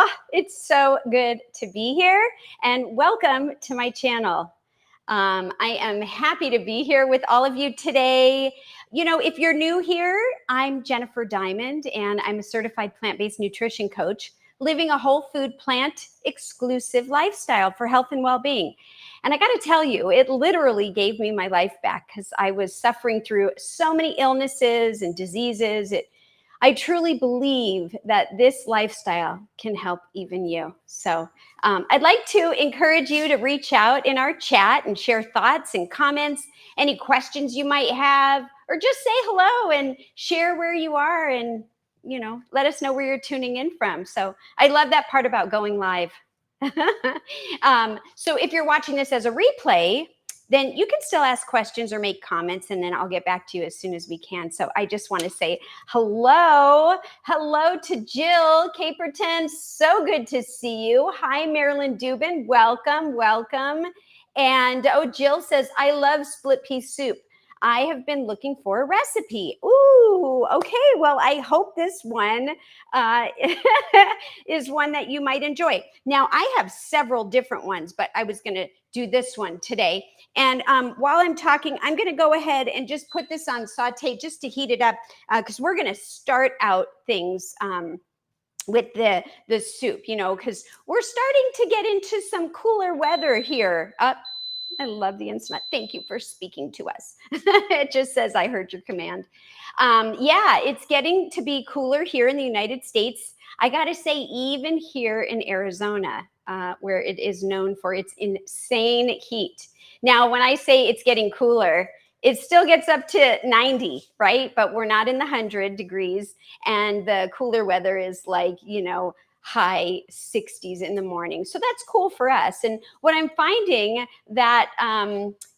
Oh, it's so good to be here and welcome to my channel. I am happy to be here with all of you today. You know, if you're new here, I'm Jennifer Diamond and I'm a certified plant-based nutrition coach living a whole food plant exclusive lifestyle for health and well-being. And I got to tell you, it literally gave me my life back because I was suffering through so many illnesses and diseases. I truly believe that this lifestyle can help even you. So I'd like to encourage you to reach out in our chat and share thoughts and comments, any questions you might have, or just say hello and share where you are and, you know, let us know where you're tuning in from. So I love that part about going live. So if you're watching this as a replay, then you can still ask questions or make comments, and then I'll get back to you as soon as we can. So I just want to say hello to Jill Caperton. So good to see you. Hi, Marilyn Dubin. Welcome. And Jill says, I love split pea soup. I have been looking for a recipe. Ooh, okay. Well, I hope this one is one that you might enjoy. Now, I have several different ones, but I was going to do this one today. And while I'm talking, I'm going to go ahead and just put this on saute just to heat it up because we're going to start out things with the soup, you know, because we're starting to get into some cooler weather here. I love the instrument. Thank you for speaking to us. It just says, I heard your command. Yeah, it's getting to be cooler here in the United States. I got to say, even here in Arizona, where it is known for its insane heat. Now, when I say it's getting cooler, it still gets up to 90, right? But we're not in the 100 degrees. And the cooler weather is like, you know, high 60s in the morning. So that's cool for us. And what I'm finding that,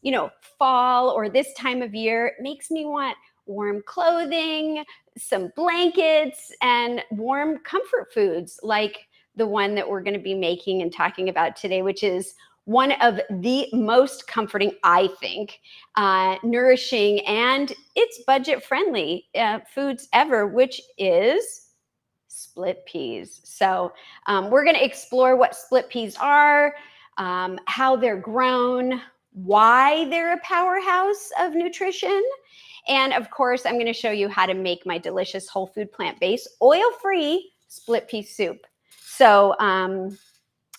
you know, fall or this time of year makes me want warm clothing, some blankets, and warm comfort foods like the one that we're going to be making and talking about today, which is one of the most comforting, I think, nourishing, and it's budget-friendly foods ever, which is split peas. So we're going to explore what split peas are, how they're grown, why they're a powerhouse of nutrition, and of course, I'm going to show you how to make my delicious whole food plant-based oil-free split pea soup. So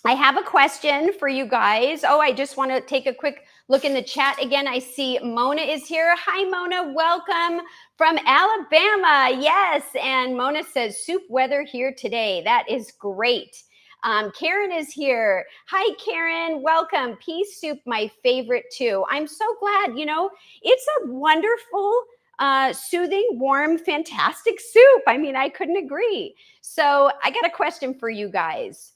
I have a question for you guys. Oh, I just want to take a quick look in the chat again. I see Mona is here. Hi, Mona. Welcome from Alabama. Yes. And Mona says, soup weather here today. That is great. Karen is here. Hi, Karen. Welcome. Pea soup, my favorite too. I'm so glad, you know, it's a wonderful, soothing, warm, fantastic soup. I mean, I couldn't agree. So I got a question for you guys.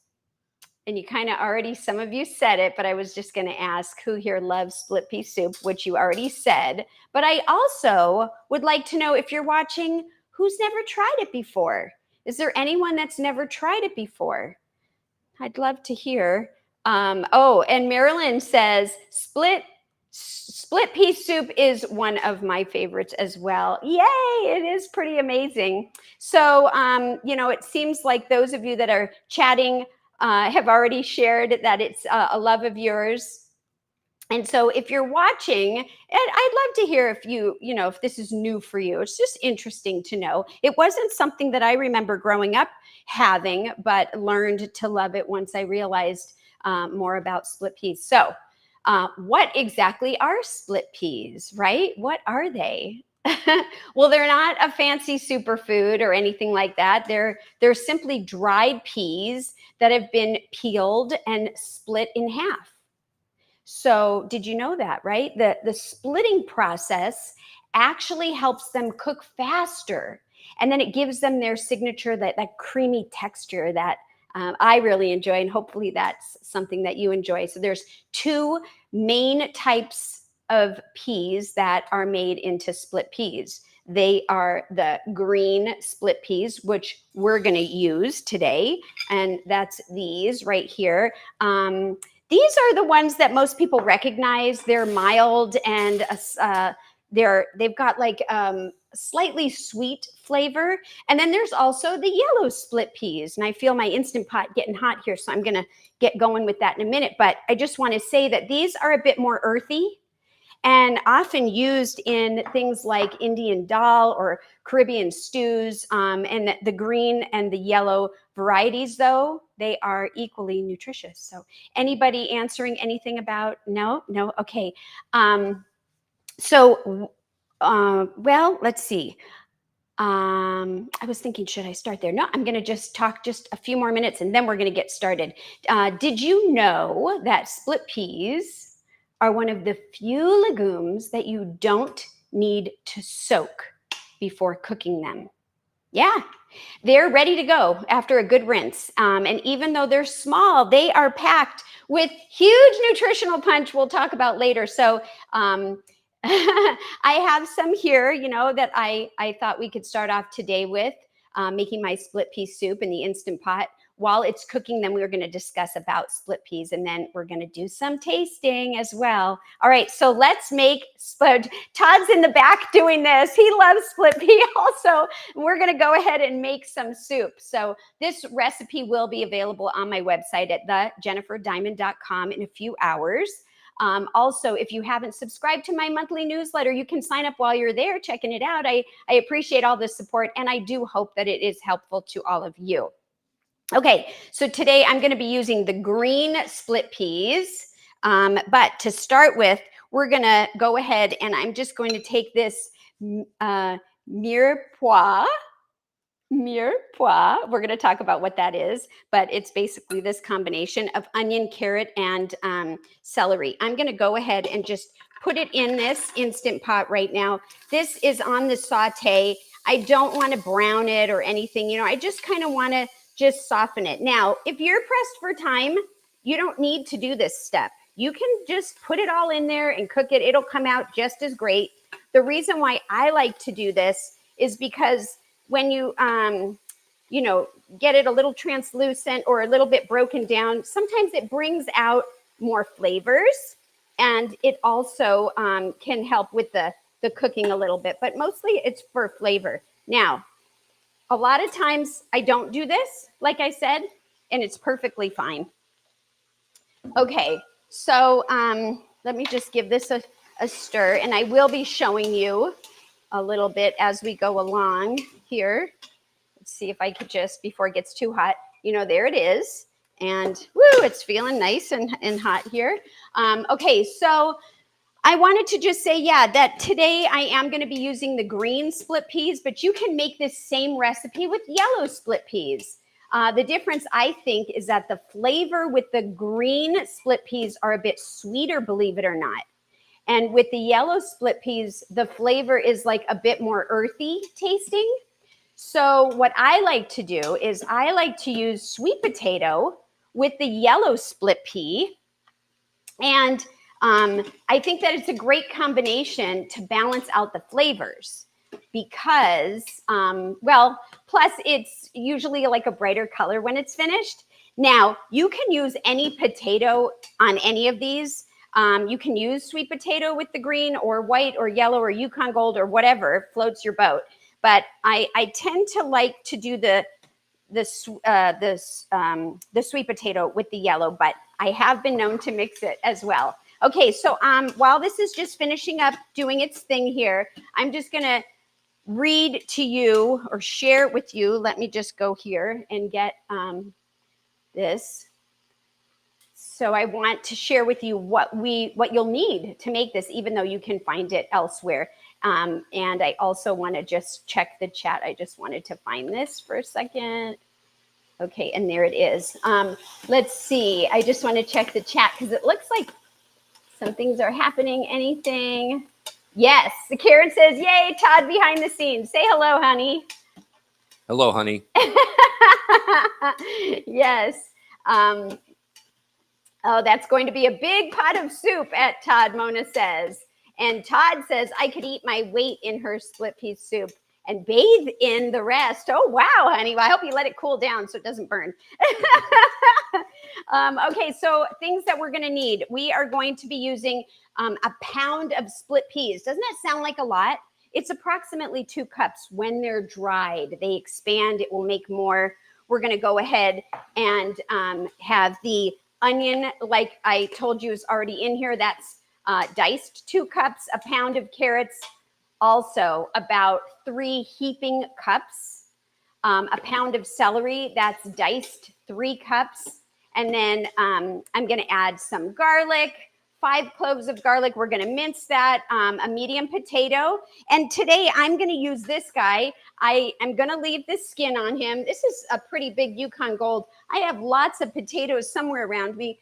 And you kind of already, some of you said it, but I was just going to ask who here loves split pea soup, which you already said. But I also would like to know, if you're watching, who's never tried it before? Is there anyone that's never tried it before? I'd love to hear. Oh, and Marilyn says split pea soup is one of my favorites as well. Yay, it is pretty amazing. So, you know, it seems like those of you that are chatting have already shared that it's a love of yours. And so if you're watching, and I'd love to hear if you know, if this is new for you. It's just interesting to know. It wasn't something that I remember growing up having, but learned to love it once I realized more about split peas. So what exactly are split peas, right? What are they? Well, they're not a fancy superfood or anything like that. They're simply dried peas that have been peeled and split in half. So did you know that, right? The splitting process actually helps them cook faster. And then it gives them their signature, that creamy texture that I really enjoy. And hopefully that's something that you enjoy. So there's two main types of peas that are made into split peas. They are the green split peas, which we're going to use today. And that's these right here. These are the ones that most people recognize. They're mild and they've got like slightly sweet flavor. And then there's also the yellow split peas. And I feel my Instant Pot getting hot here, so I'm going to get going with that in a minute. But I just want to say that these are a bit more earthy and often used in things like Indian dal or Caribbean stews. And the green and the yellow varieties, though, they are equally nutritious. So anybody answering anything about, no? Okay. Well, let's see. I was thinking, should I start there? No, I'm going to just talk just a few more minutes and then we're going to get started. Did you know that split peas are one of the few legumes that you don't need to soak before cooking them? Yeah, they're ready to go after a good rinse. And even though they're small, they are packed with huge nutritional punch we'll talk about later. So I have some here, that I thought we could start off today with, making my split pea soup in the Instant Pot. While it's cooking, then we're going to discuss about split peas, and then we're going to do some tasting as well. All right, so let's make split. Todd's in the back doing this. He loves split pea also. We're going to go ahead and make some soup. So this recipe will be available on my website at thejenniferdimond.com in a few hours. Also, if you haven't subscribed to my monthly newsletter, you can sign up while you're there checking it out. I appreciate all the support, and I do hope that it is helpful to all of you. Okay, so today I'm going to be using the green split peas, but to start with, we're going to go ahead and I'm just going to take this mirepoix. We're going to talk about what that is, but it's basically this combination of onion, carrot, and celery. I'm going to go ahead and just put it in this Instant Pot right now. This is on the saute. I don't want to brown it or anything. I just kind of want to just soften it. Now, if you're pressed for time, you don't need to do this step. You can just put it all in there and cook it. It'll come out just as great. The reason why I like to do this is because when you, get it a little translucent or a little bit broken down, sometimes it brings out more flavors, and it also can help with the cooking a little bit, but mostly it's for flavor. Now, a lot of times I don't do this, like I said, and it's perfectly fine. Okay, so let me just give this a stir, and I will be showing you a little bit as we go along here. Let's see if I could just, before it gets too hot, there it is. And woo, it's feeling nice and hot here. Okay, so I wanted to just say, that today I am going to be using the green split peas, but you can make this same recipe with yellow split peas. The difference, I think, is that the flavor with the green split peas are a bit sweeter, believe it or not. And with the yellow split peas, the flavor is like a bit more earthy tasting. So what I like to do is I like to use sweet potato with the yellow split pea. And I think that it's a great combination to balance out the flavors because, plus it's usually like a brighter color when it's finished. Now, you can use any potato on any of these. You can use sweet potato with the green or white or yellow or Yukon Gold or whatever floats your boat. But I tend to like to do the sweet potato with the yellow, but I have been known to mix it as well. Okay, so while this is just finishing up doing its thing here, I'm just going to read to you or share with you. Let me just go here and get this. So I want to share with you what you'll need to make this, even though you can find it elsewhere. And I also want to just check the chat. I just wanted to find this for a second. Okay, and there it is. Let's see. I just want to check the chat because it looks like some things are happening. Anything? Yes. Karen says, yay, Todd behind the scenes. Say hello, honey. Hello, honey. Yes. Oh, that's going to be a big pot of soup at Todd, Mona says. And Todd says, I could eat my weight in her split pea soup and bathe in the rest. Oh, wow, honey. Well, I hope you let it cool down so it doesn't burn. Okay, so things that we're going to need. We are going to be using a pound of split peas. Doesn't that sound like a lot? It's approximately 2 cups. When they're dried, they expand. It will make more. We're going to go ahead and have the onion, like I told you, is already in here. That's diced 2 cups, a pound of carrots, also about 3 heaping cups, a pound of celery, that's diced 3 cups. And then I'm going to add some garlic, 5 cloves of garlic. We're going to mince that, a medium potato. And today I'm going to use this guy. I am going to leave the skin on him. This is a pretty big Yukon Gold. I have lots of potatoes somewhere around me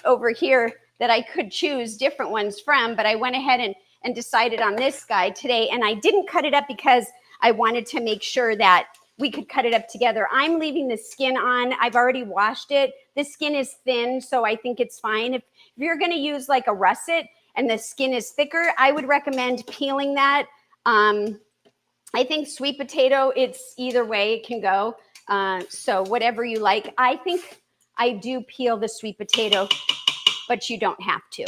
over here that I could choose different ones from, but I went ahead and decided on this guy today. And I didn't cut it up because I wanted to make sure that we could cut it up together. I'm leaving the skin on. I've already washed it. The skin is thin, so I think it's fine. If you're going to use like a russet and the skin is thicker, I would recommend peeling that. I think sweet potato, it's either way it can go. So whatever you like. I think I do peel the sweet potato, but you don't have to.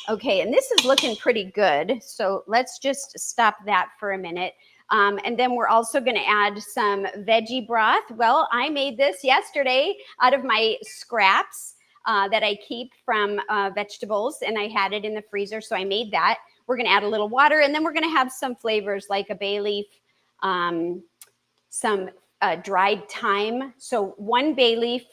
Okay, and this is looking pretty good. So let's just stop that for a minute. And then we're also going to add some veggie broth. Well, I made this yesterday out of my scraps that I keep from vegetables, and I had it in the freezer, so I made that. We're going to add a little water, and then we're going to have some flavors like a bay leaf, some dried thyme. So 1 bay leaf.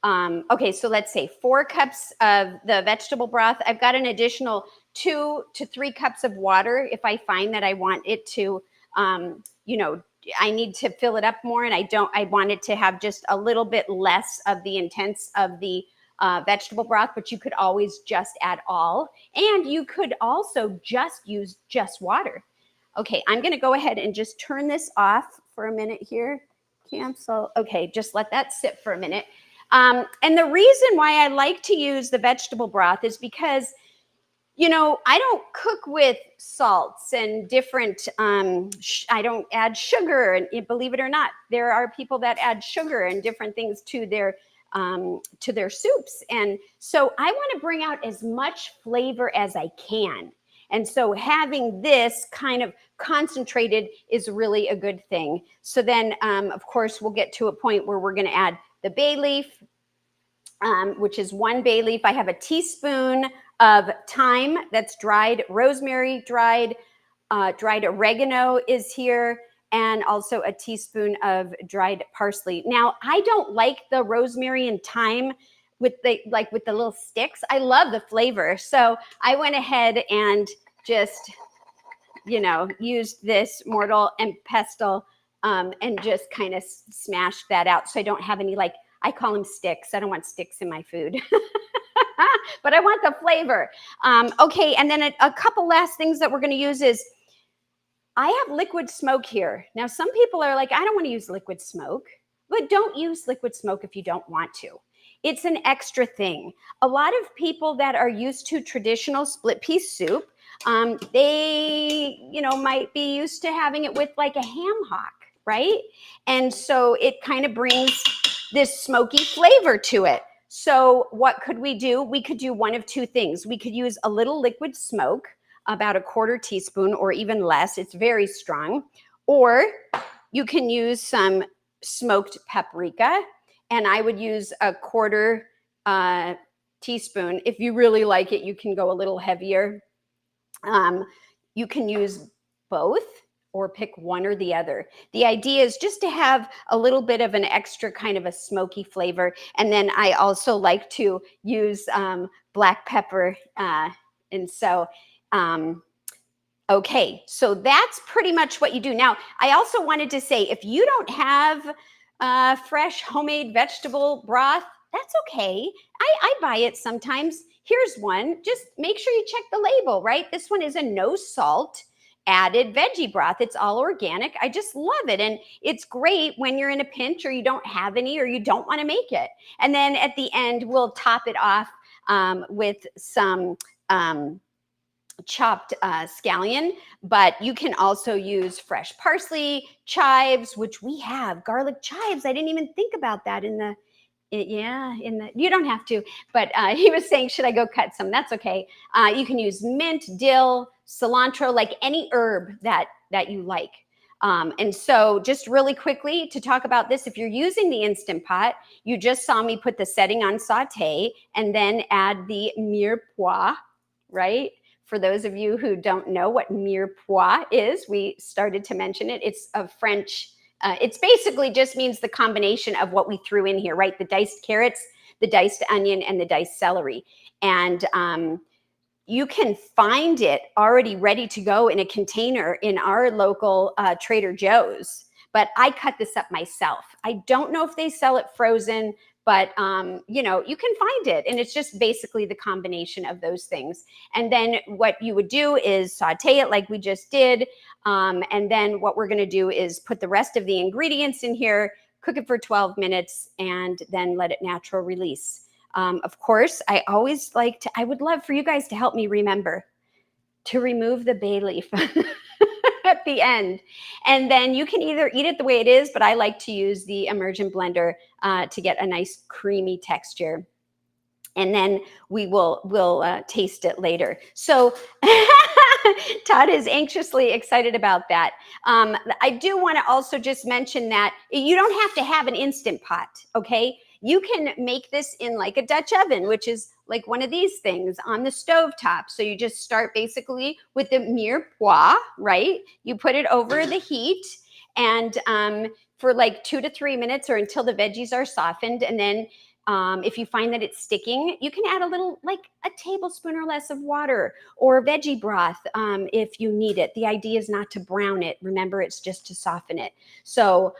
Okay, so let's say 4 cups of the vegetable broth. I've got an additional 2 to 3 cups of water if I find that I want it to I need to fill it up more, and I want it to have just a little bit less of the intense of the vegetable broth, but you could always just add all, and you could also just use just water. Okay, I'm going to go ahead and just turn this off for a minute here. Cancel. Okay, just let that sit for a minute. And the reason why I like to use the vegetable broth is because I don't cook with salts and different, I don't add sugar. And believe it or not, there are people that add sugar and different things to their soups. And so I want to bring out as much flavor as I can. And so having this kind of concentrated is really a good thing. So then, of course, we'll get to a point where we're going to add the bay leaf, which is 1 bay leaf. I have a teaspoon of thyme that's dried, rosemary dried oregano is here, and also a teaspoon of dried parsley. Now, I don't like the rosemary and thyme with the little sticks. I love the flavor. So I went ahead and just, used this mortar and pestle and just kind of smashed that out. So I don't have any, I call them sticks. I don't want sticks in my food. But I want the flavor. Okay, and then a couple last things that we're going to use is I have liquid smoke here. Now, some people are like, I don't want to use liquid smoke, but don't use liquid smoke if you don't want to. It's an extra thing. A lot of people that are used to traditional split pea soup, they, might be used to having it with like a ham hock, right? And so it kind of brings this smoky flavor to it. So what could we do? We could do one of 2 things. We could use a little liquid smoke, about a 1/4 teaspoon or even less. It's very strong. Or you can use some smoked paprika, and I would use a 1/4 teaspoon. If you really like it, you can go a little heavier. You can use both or pick one or the other. The idea is just to have a little bit of an extra kind of a smoky flavor. And then I also like to use black pepper. And so, okay, so that's pretty much what you do. Now, I also wanted to say, if you don't have fresh homemade vegetable broth, that's okay. I buy it sometimes. Here's one. Just make sure you check the label, right? This one is a no salt added veggie broth. It's all organic. I just love it. And it's great when you're in a pinch or you don't have any or you don't want to make it. And then at the end, we'll top it off with some chopped scallion, but you can also use fresh parsley, chives, which we have, garlic chives. I didn't even think about that in Yeah, you don't have to, but he was saying, should I go cut some? That's okay. You can use mint, dill, cilantro, like any herb that you like. And so just really quickly to talk about this, if you're using the Instant Pot, you just saw me put the setting on saute and then add the mirepoix, right? For those of you who don't know what mirepoix is, we started to mention it. It's a French, it's basically just means the combination of what we threw in here, right? The diced carrots, the diced onion, and the diced celery. And you can find it already ready to go in a container in our local Trader Joe's. But I cut this up myself. I don't know if they sell it frozen, but you know, you can find it. And it's just basically the combination of those things. And then what you would do is saute it like we just did. And then what we're gonna do is put the rest of the ingredients in here, cook it for 12 minutes, and then let it natural release. Of course, I always like to, I would love for you guys to help me remember to remove the bay leaf at the end. And then you can either eat it the way it is, but I like to use the immersion blender to get a nice creamy texture. And then we'll taste it later. So Todd is anxiously excited about that. I do want to also just mention that you don't have to have an Instant Pot, okay? You can make this in like a Dutch oven, which is like one of these things on the stove top. So you just start basically with the mirepoix, right? You put it over the heat and for like 2 to 3 minutes or until the veggies are softened. And then if you find that it's sticking, you can add a little, like a tablespoon or less of water or veggie broth if you need it. The idea is not to brown it. Remember, it's just to soften it. So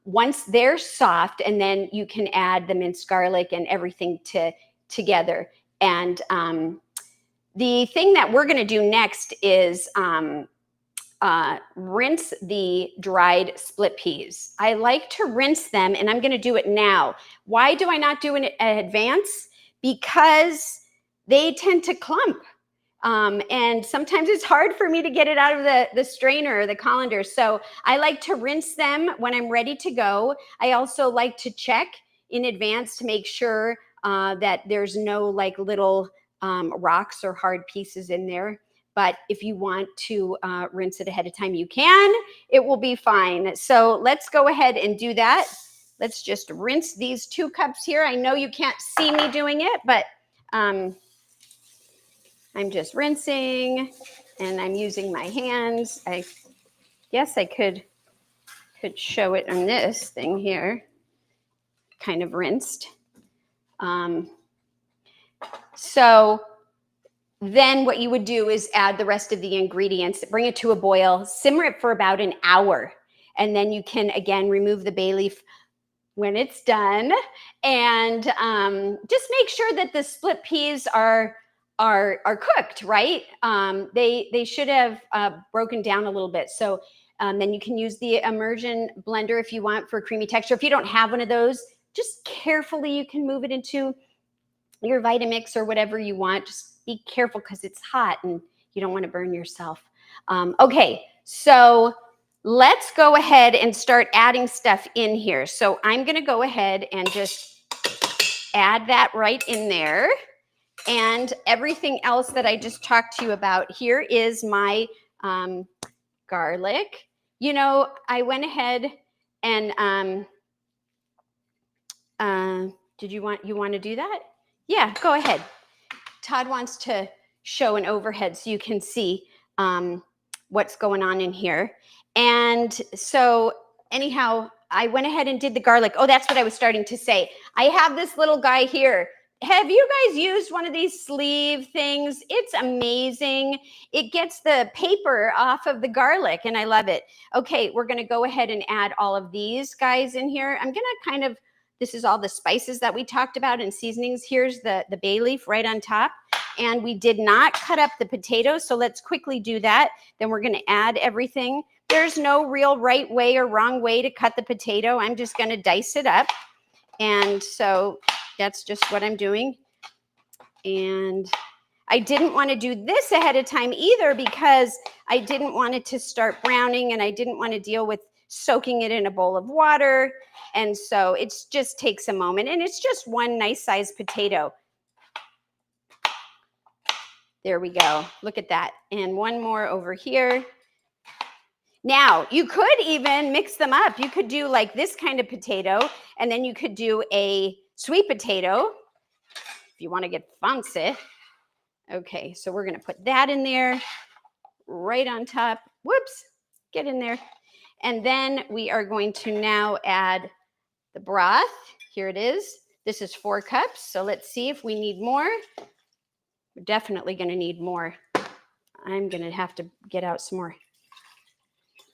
once they're soft, and then you can add the minced garlic and everything together. And the thing that we're going to do next is rinse the dried split peas. I like to rinse them, and I'm going to do it now. Why do I not do it in advance? Because they tend to clump. And sometimes it's hard for me to get it out of the strainer or the colander. So I like to rinse them when I'm ready to go. I also like to check in advance to make sure that there's no like little rocks or hard pieces in there. But if you want to rinse it ahead of time, you can. It will be fine. So let's go ahead and do that. Let's just rinse these 2 cups here. I know you can't see me doing it, but I'm just rinsing and I'm using my hands. I guess I could show it on this thing here, kind of rinsed. So then what you would do is add the rest of the ingredients, bring it to a boil, simmer it for about an hour. And then you can, again, remove the bay leaf when it's done. And just make sure that the split peas are cooked, right? They should have broken down a little bit. So then you can use the immersion blender if you want for creamy texture. If you don't have one of those, just carefully you can move it into your Vitamix or whatever you want. Just be careful because it's hot and you don't want to burn yourself. Okay, so let's go ahead and start adding stuff in here. So I'm going to go ahead and just add that right in there. And everything else that I just talked to you about, here is my garlic. You know, I went ahead and did you want to do that? Yeah, go ahead. Todd wants to show an overhead so you can see what's going on in here. And so anyhow, I went ahead and did the garlic. Oh, that's what I was starting to say. I have this little guy here. Have you guys used one of these sleeve things? It's amazing. It gets the paper off of the garlic and I love it. Okay, we're going to go ahead and add all of these guys in here. I'm going to kind of, this is all the spices that we talked about and seasonings. Here's the bay leaf right on top. And we did not cut up the potatoes, so let's quickly do that. Then we're going to add everything. There's no real right way or wrong way to cut the potato. I'm just going to dice it up. And so that's just what I'm doing. And I didn't want to do this ahead of time either because I didn't want it to start browning and I didn't want to deal with soaking it in a bowl of water. And so it just takes a moment, and it's just one nice sized potato. There we go. Look at that. And one more over here. Now, you could even mix them up. You could do like this kind of potato, and then you could do a sweet potato if you want to get fancy. Okay, so we're going to put that in there right on top. Whoops, get in there. And then we are going to now add the broth. Here it is. This is 4 cups. So let's see if we need more. We're definitely going to need more. I'm going to have to get out some more.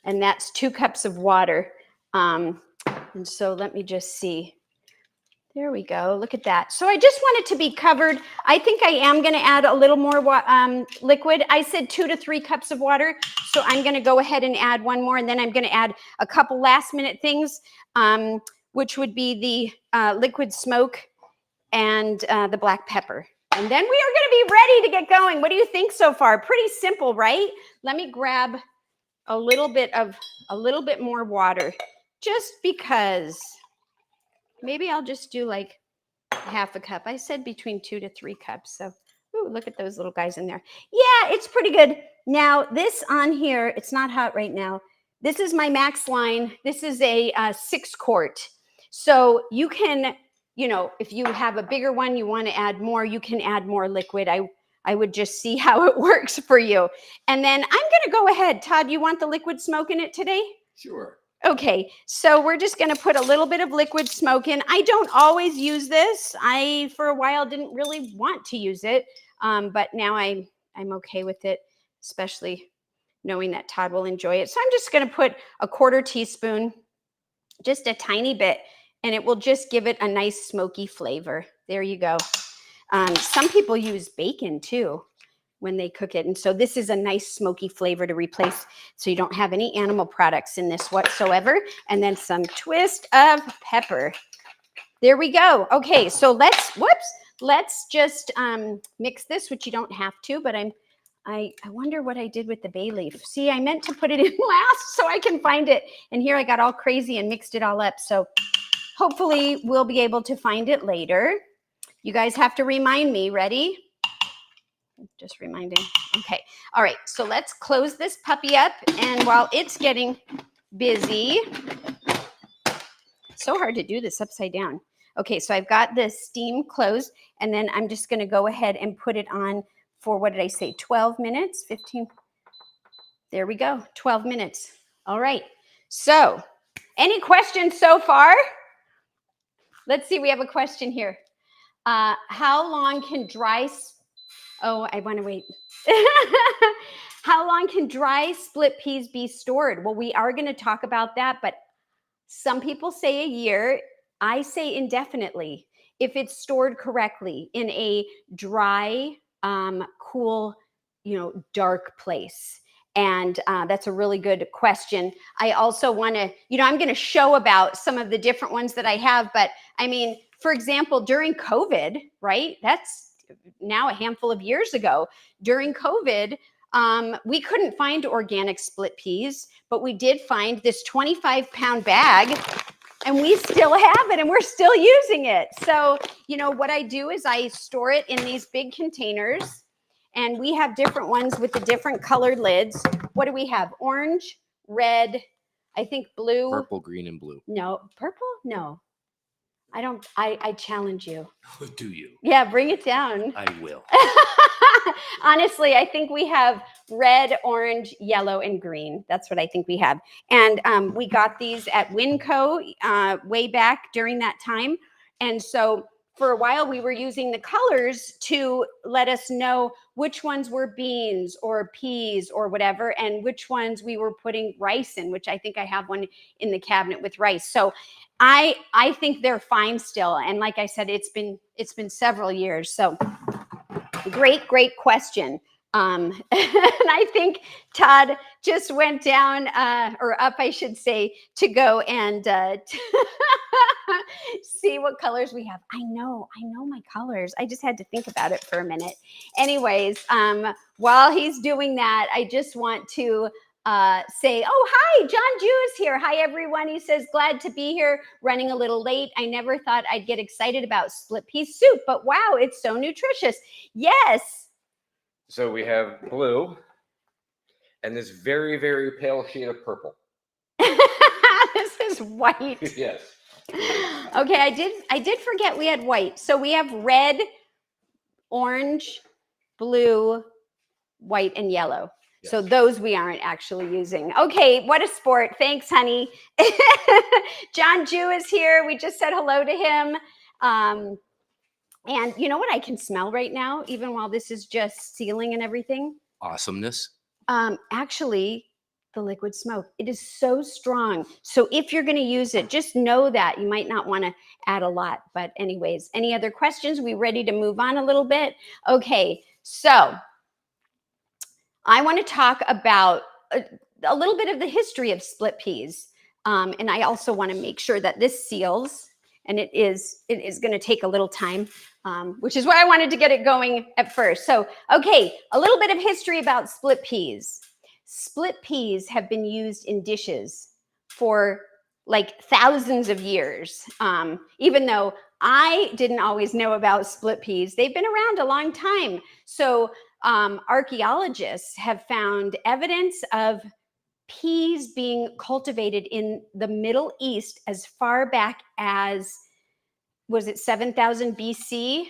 And that's 2 cups of water. And so let me just see. There we go. Look at that. So I just want it to be covered. I think I am going to add a little more liquid. I said 2 to 3 cups of water. So I'm going to go ahead and add one more. And then I'm going to add a couple last minute things, which would be the liquid smoke and the black pepper. And then we are going to be ready to get going. What do you think so far? Pretty simple, right? Let me grab a little bit more water, just because. Maybe I'll just do like half a cup. I said between 2 to 3 cups. So, ooh, look at those little guys in there. Yeah, it's pretty good. Now, this on here, it's not hot right now. This is my Max line. This is a 6 quart. So you can, if you have a bigger one, you want to add more, you can add more liquid. I would just see how it works for you. And then I'm going to go ahead. Todd, you want the liquid smoke in it today? Sure. Okay, so we're just going to put a little bit of liquid smoke in. I don't always use this. I, for a while, didn't really want to use it, but now I'm okay with it, especially knowing that Todd will enjoy it. So I'm just going to put a 1/4 teaspoon, just a tiny bit, and it will just give it a nice smoky flavor. There you go. Some people use bacon too when they cook it. And so this is a nice smoky flavor to replace, so you don't have any animal products in this whatsoever. And then some twist of pepper. There we go. Okay, so let's just mix this, which you don't have to, but I wonder what I did with the bay leaf. See, I meant to put it in last so I can find it. And here I got all crazy and mixed it all up. So hopefully we'll be able to find it later. You guys have to remind me. Ready? Just reminding. Okay. All right. So let's close this puppy up. And while it's getting busy, so hard to do this upside down. Okay. So I've got the steam closed, and then I'm just going to go ahead and put it on for, what did I say? 12 minutes, 15. There we go. 12 minutes. All right. So any questions so far? Let's see. We have a question here. How long can Oh, I want to wait. How long can dry split peas be stored? Well, we are going to talk about that, but some people say a year. I say indefinitely if it's stored correctly in a dry, cool, dark place. And that's a really good question. I also want to, I'm going to show about some of the different ones that I have. But I mean, for example, during COVID, right? That's now a handful of years ago. During COVID, we couldn't find organic split peas, but we did find this 25-pound bag, and we still have it, and we're still using it. So, what I do is I store it in these big containers, and we have different ones with the different colored lids. What do we have? Orange, red, I think blue. Purple, green, and blue. No, purple? No. I challenge you. Do you? Yeah, bring it down. I will. Honestly, I think we have red, orange, yellow, and green. That's what I think we have. And we got these at Winco way back during that time. And so for a while, we were using the colors to let us know which ones were beans or peas or whatever, and which ones we were putting rice in, which I think I have one in the cabinet with rice. So I think they're fine still. And like I said, it's been several years. So great question. And I think Todd just went down or up, I should say, to go and see what colors we have. I know my colors. I just had to think about it for a minute. Anyways, while he's doing that, I just want to say, oh, hi, John Jew is here. Hi, everyone. He says, glad to be here, running a little late. I never thought I'd get excited about split pea soup, but wow, it's so nutritious. Yes. So we have blue and this very, very pale shade of purple. This is white. Yes. Okay, I did forget we had white. So we have red, orange, blue, white, and yellow. Yes. So those we aren't actually using. Okay, what a sport. Thanks, honey. John Jew is here. We just said hello to him. And you know what I can smell right now, even while this is just sealing and everything? Awesomeness. Actually, the liquid smoke. It is so strong. So if you're going to use it, just know that you might not want to add a lot. But anyways, any other questions? We ready to move on a little bit? Okay, so I want to talk about a little bit of the history of split peas. And I also want to make sure that this seals, and it is going to take a little time, which is why I wanted to get it going at first. So, okay, a little bit of history about split peas. Split peas have been used in dishes for like thousands of years. Even though I didn't always know about split peas, they've been around a long time. So archaeologists have found evidence of peas being cultivated in the Middle East as far back as, was it 7,000 BC?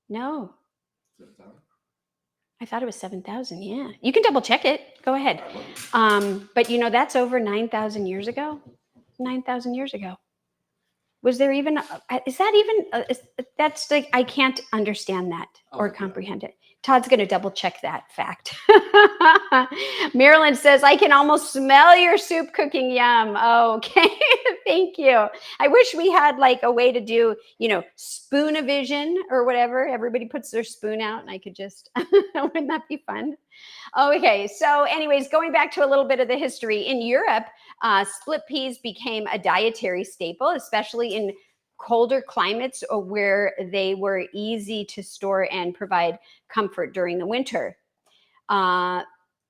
No. I thought it was 7,000. Yeah. You can double check it. Go ahead. But you know, that's over 9,000 years ago. 9,000 years ago. Was there even, is that even, that's like, I can't understand that or comprehend it. Todd's going to double check that fact. Marilyn says, I can almost smell your soup cooking. Yum. Oh, okay. Thank you. I wish we had like a way to do, you know, spoon-a-vision or whatever. Everybody puts their spoon out and I could just, wouldn't that be fun? Okay. So anyways, going back to a little bit of the history in Europe, split peas became a dietary staple, especially in colder climates where they were easy to store and provide comfort during the winter.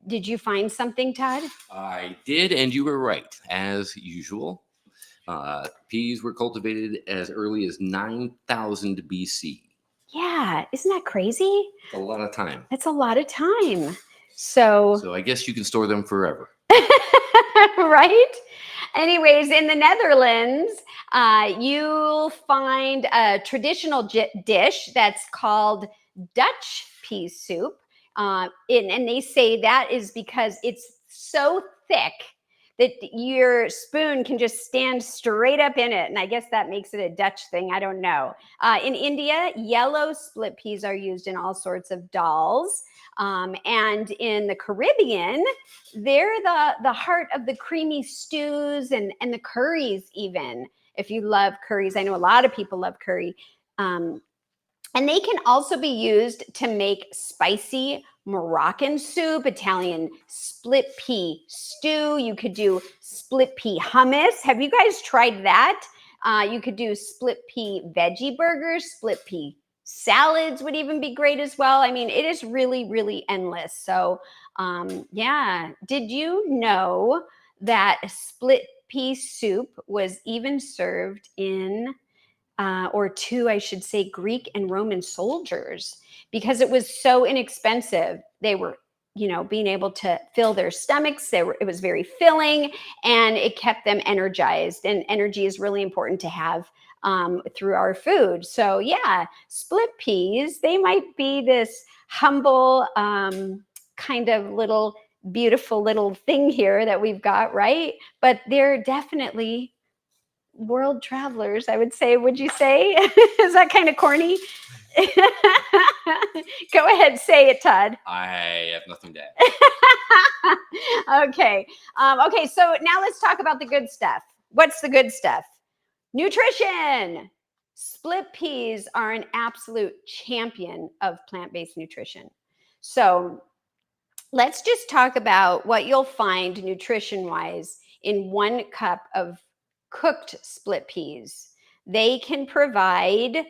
Did you find something, Todd? I did, and you were right, as usual. Peas were cultivated as early as 9,000 BC. Yeah, isn't that crazy? It's a lot of time. That's a lot of time. So I guess you can store them forever. Right? Anyways, in the Netherlands, you'll find a traditional dish that's called Dutch pea soup. And they say that is because it's so thick that your spoon can just stand straight up in it. And I guess that makes it a Dutch thing. I don't know. In India, yellow split peas are used in all sorts of dals. And in the Caribbean, they're the heart of the creamy stews and the curries even. If you love curries, I know a lot of people love curry. And they can also be used to make spicy Moroccan soup, Italian split pea stew. You could do split pea hummus. Have you guys tried that? You could do split pea veggie burgers, split pea salads would even be great as well. I mean, it is really, really endless. So, yeah. Did you know that split pea soup was even served in or to, I should say, Greek and Roman soldiers, because it was so inexpensive. They were, you know, being able to fill their stomachs. It was very filling and it kept them energized. And energy is really important to have through our food. So yeah, split peas, they might be this humble kind of little beautiful little thing here that we've got, right? But they're definitely world travelers, I would say. Would you say? Is that kind of corny? Go ahead, say it, Todd. I have nothing to add. Okay. Okay, so now let's talk about the good stuff. What's the good stuff? Nutrition. Split peas are an absolute champion of plant-based nutrition. So let's just talk about what you'll find nutrition-wise in 1 cup of cooked split peas. They can provide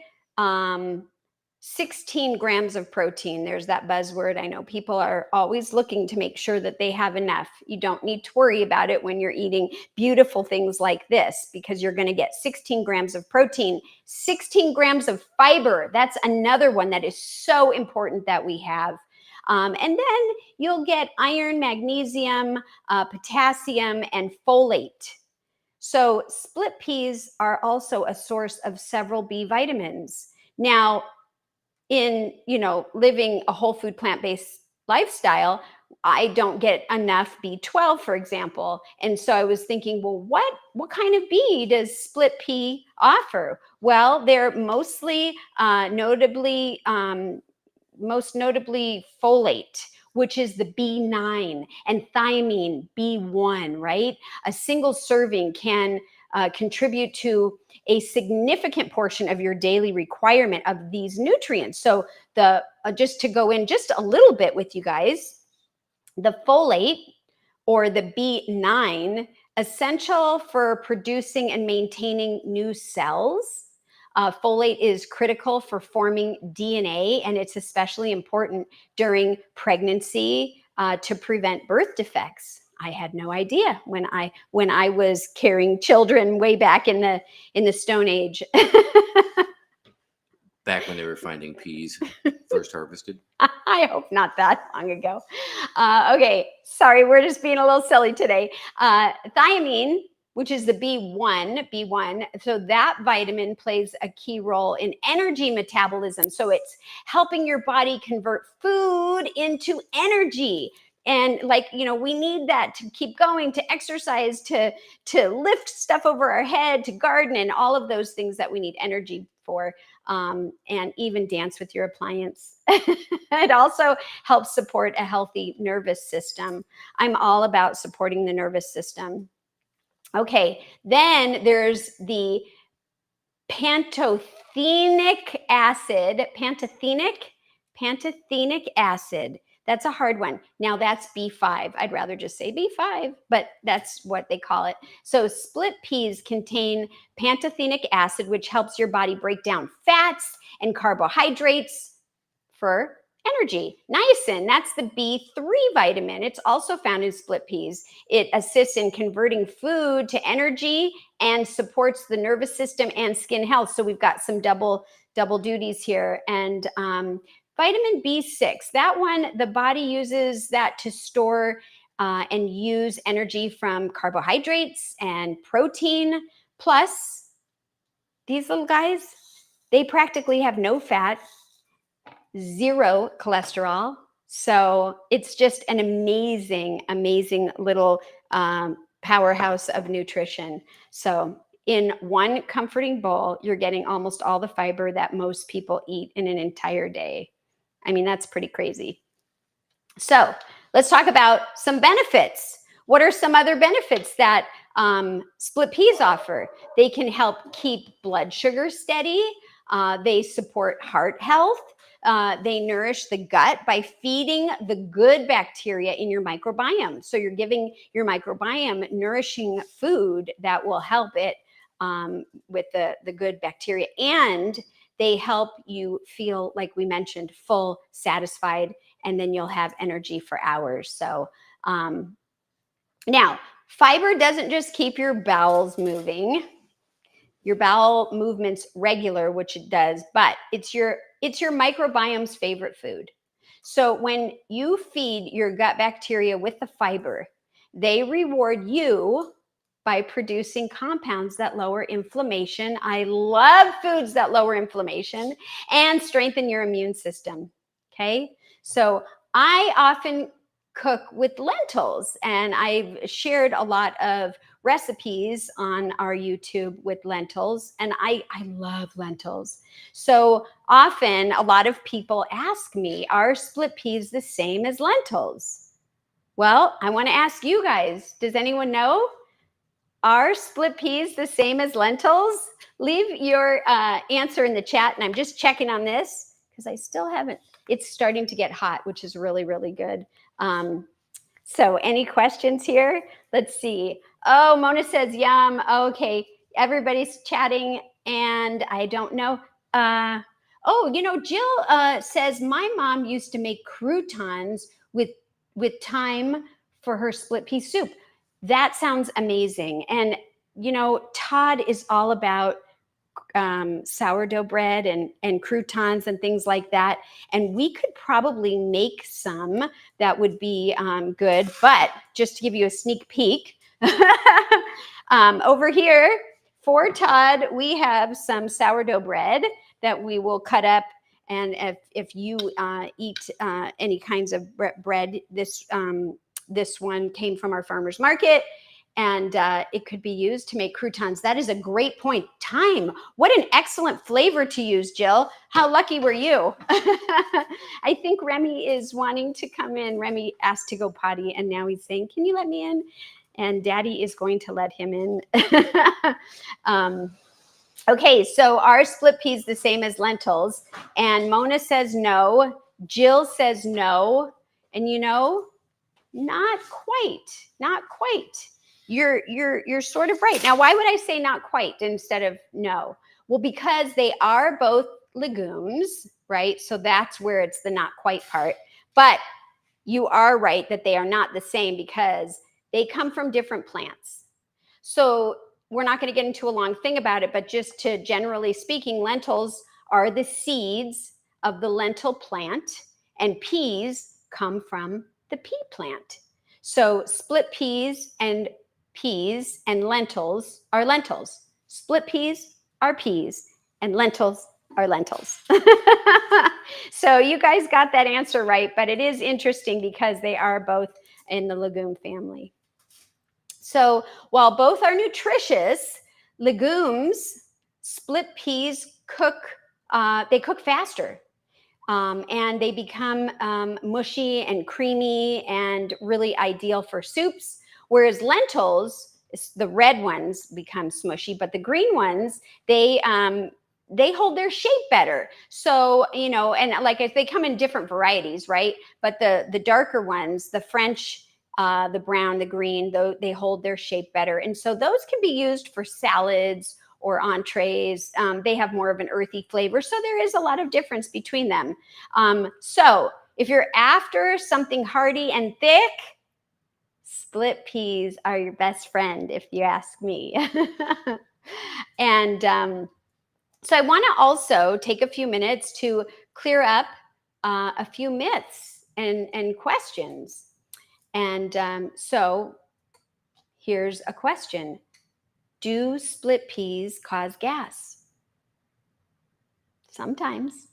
16 grams of protein. There's that buzzword. I know people are always looking to make sure that they have enough. You don't need to worry about it when you're eating beautiful things like this, because you're going to get 16 grams of protein, 16 grams of fiber. That's another one that is so important that we have. And then you'll get iron, magnesium, potassium, and folate. So split peas are also a source of several B vitamins. Now, in living a whole food plant-based lifestyle, I don't get enough B12, for example. And so I was thinking, well, what kind of B does split pea offer? Well, they're mostly most notably folate, which is the B9, and thiamine, B1, right? A single serving can contribute to a significant portion of your daily requirement of these nutrients. So just to go in just a little bit with you guys, the folate, or the B9, essential for producing and maintaining new cells. Folate is critical for forming DNA, and it's especially important during pregnancy to prevent birth defects. I had no idea when I was carrying children way back in the Stone Age. Back when they were finding peas first harvested. I hope not that long ago. Okay, sorry, we're just being a little silly today. Thiamine, which is the B1. So that vitamin plays a key role in energy metabolism. So it's helping your body convert food into energy. And we need that to keep going, to exercise, to lift stuff over our head, to garden, and all of those things that we need energy for, and even dance with your appliance. It also helps support a healthy nervous system. I'm all about supporting the nervous system. Okay, then there's the pantothenic acid. Pantothenic acid. That's a hard one. Now that's B5. I'd rather just say B5, but that's what they call it. So split peas contain pantothenic acid, which helps your body break down fats and carbohydrates for energy. Niacin, that's the B3 vitamin. It's also found in split peas. It assists in converting food to energy and supports the nervous system and skin health. So we've got some double duties here. And vitamin B6, that one, the body uses that to store and use energy from carbohydrates and protein. Plus, these little guys, they practically have no fat, zero cholesterol. So it's just an amazing little powerhouse of nutrition. So in one comforting bowl, you're getting almost all the fiber that most people eat in an entire day. I mean, that's pretty crazy. So let's talk about some benefits. What are some other benefits that split peas offer? They can help keep blood sugar steady. They support heart health. They nourish the gut by feeding the good bacteria in your microbiome. So you're giving your microbiome nourishing food that will help it with the good bacteria. And they help you feel, like we mentioned, full, satisfied, and then you'll have energy for hours. So now, fiber doesn't just keep your bowels moving, your bowel movements regular, which it does, but it's your microbiome's favorite food. So when you feed your gut bacteria with the fiber, they reward you by producing compounds that lower inflammation. I love foods that lower inflammation and strengthen your immune system. Okay, so I often cook with lentils, and I've shared a lot of recipes on our YouTube with lentils, and I love lentils. So often a lot of people ask me, are split peas the same as lentils? Well, I want to ask you guys, does anyone know? Are split peas the same as lentils? Leave your answer in the chat, and I'm just checking on this because I still haven't. It's starting to get hot, which is really, really good. So any questions here? Let's see. Oh, Mona says yum. Okay, everybody's chatting, and I don't know. Oh, Jill says my mom used to make croutons with thyme for her split pea soup. That sounds amazing. And Todd is all about sourdough bread and croutons and things like that. And we could probably make some that would be good. But just to give you a sneak peek, over here for Todd, we have some sourdough bread that we will cut up. And if you eat any kinds of bread, this one came from our farmer's market. And it could be used to make croutons. That is a great point. Thyme. What an excellent flavor to use, Jill. How lucky were you? I think Remy is wanting to come in. Remy asked to go potty, and now he's saying, can you let me in? And Daddy is going to let him in. Okay, so are split peas the same as lentils? And Mona says no. Jill says no. And not quite. You're sort of right. Now, why would I say not quite instead of no? Well, because they are both legumes, right? So that's where it's the not quite part. But you are right that they are not the same because they come from different plants. So we're not going to get into a long thing about it, but just to generally speaking, lentils are the seeds of the lentil plant, and peas come from the pea plant. So split peas and lentils are lentils. Split peas are peas, and lentils are lentils. So you guys got that answer right, but it is interesting because they are both in the legume family. So while both are nutritious, legumes, split peas they cook faster. And they become mushy and creamy and really ideal for soups. Whereas lentils, the red ones become smushy, but the green ones, they hold their shape better. So, and like if they come in different varieties, right? But the darker ones, the French, the brown, the green, they hold their shape better. And so those can be used for salads or entrees. They have more of an earthy flavor. So there is a lot of difference between them. So if you're after something hearty and thick, split peas are your best friend, if you ask me. And so I want to also take a few minutes to clear up a few myths and questions. And so here's a question. Do split peas cause gas? Sometimes.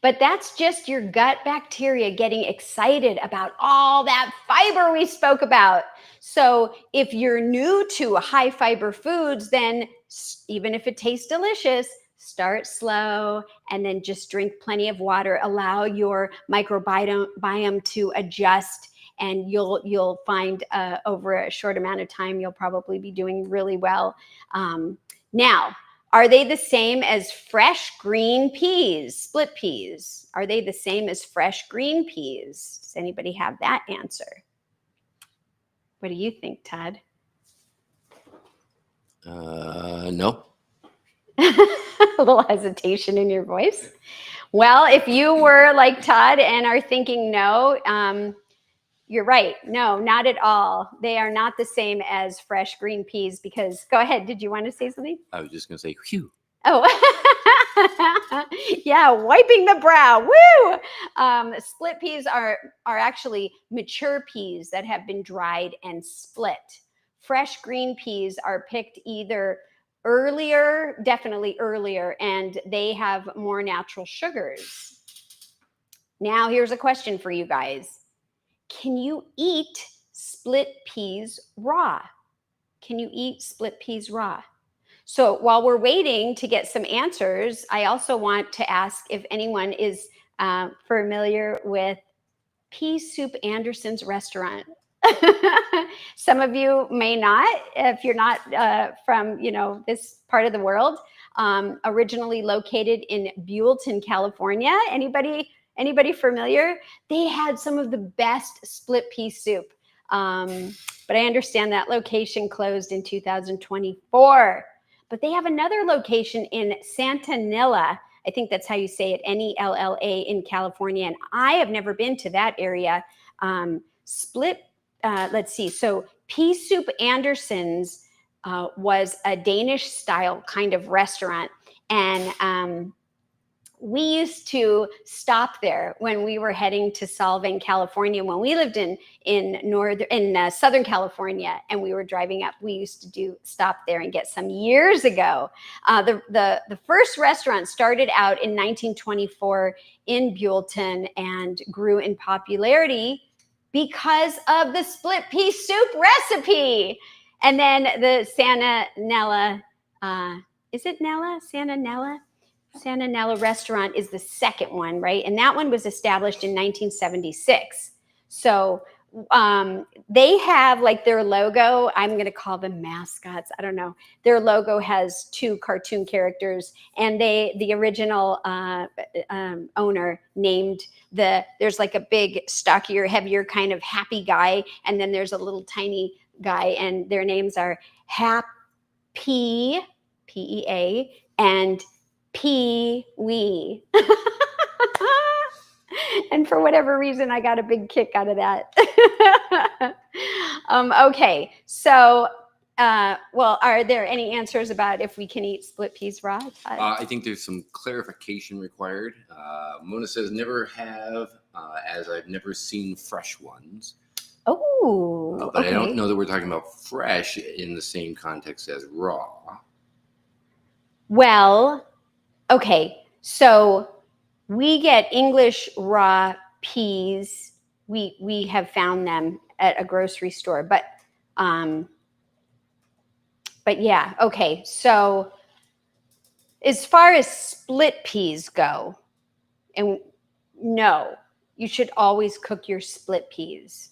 But that's just your gut bacteria getting excited about all that fiber we spoke about. So if you're new to high fiber foods, then even if it tastes delicious, start slow and then just drink plenty of water. Allow your microbiome to adjust, and you'll find over a short amount of time, you'll probably be doing really well. Now, are they the same as fresh green peas, split peas? Are they the same as fresh green peas? Does anybody have that answer? What do you think, Todd? No. A little hesitation in your voice. Well, if you were like Todd and are thinking no, you're right. No, not at all. They are not the same as fresh green peas because, go ahead. Did you want to say something? I was just going to say, phew. Oh, yeah, wiping the brow. Woo! Split peas are actually mature peas that have been dried and split. Fresh green peas are picked either earlier, definitely earlier, and they have more natural sugars. Now, here's a question for you guys. Can you eat split peas raw? Can you eat split peas raw? So while we're waiting to get some answers, I also want to ask if anyone is familiar with Pea Soup Anderson's restaurant. Some of you may not, if you're not from this part of the world. Originally located in Buellton, California. Anybody familiar? They had some of the best split pea soup. But I understand that location closed in 2024. But they have another location in Santa Nilla, I think that's how you say it, Nella in California. And I have never been to that area. Let's see. So Pea Soup Anderson's was a Danish style kind of restaurant. And we used to stop there when we were heading to Solvang, California. When we lived in Southern California, and we were driving up, we used to stop there and get some years ago. The first restaurant started out in 1924 in Buellton and grew in popularity because of the split pea soup recipe. And then the Santa Nella, is it Nella? Santa Nella? Santa Nella restaurant is the second one, right? And that one was established in 1976. So they have like their logo, I'm going to call them mascots. I don't know. Their logo has 2 cartoon characters, and the original owner named there's like a big, stockier, heavier kind of happy guy. And then there's a little tiny guy, and their names are Happy, P-E-A, and Pee-wee. And for whatever reason, I got a big kick out of that. Okay, so, well, are there any answers about if we can eat split peas raw? I think there's some clarification required. Mona says never have, as I've never seen fresh ones. Oh, but okay. I don't know that we're talking about fresh in the same context as raw. Well, okay, so we get English raw peas. We have found them at a grocery store, but yeah, okay. So as far as split peas go, and no, you should always cook your split peas.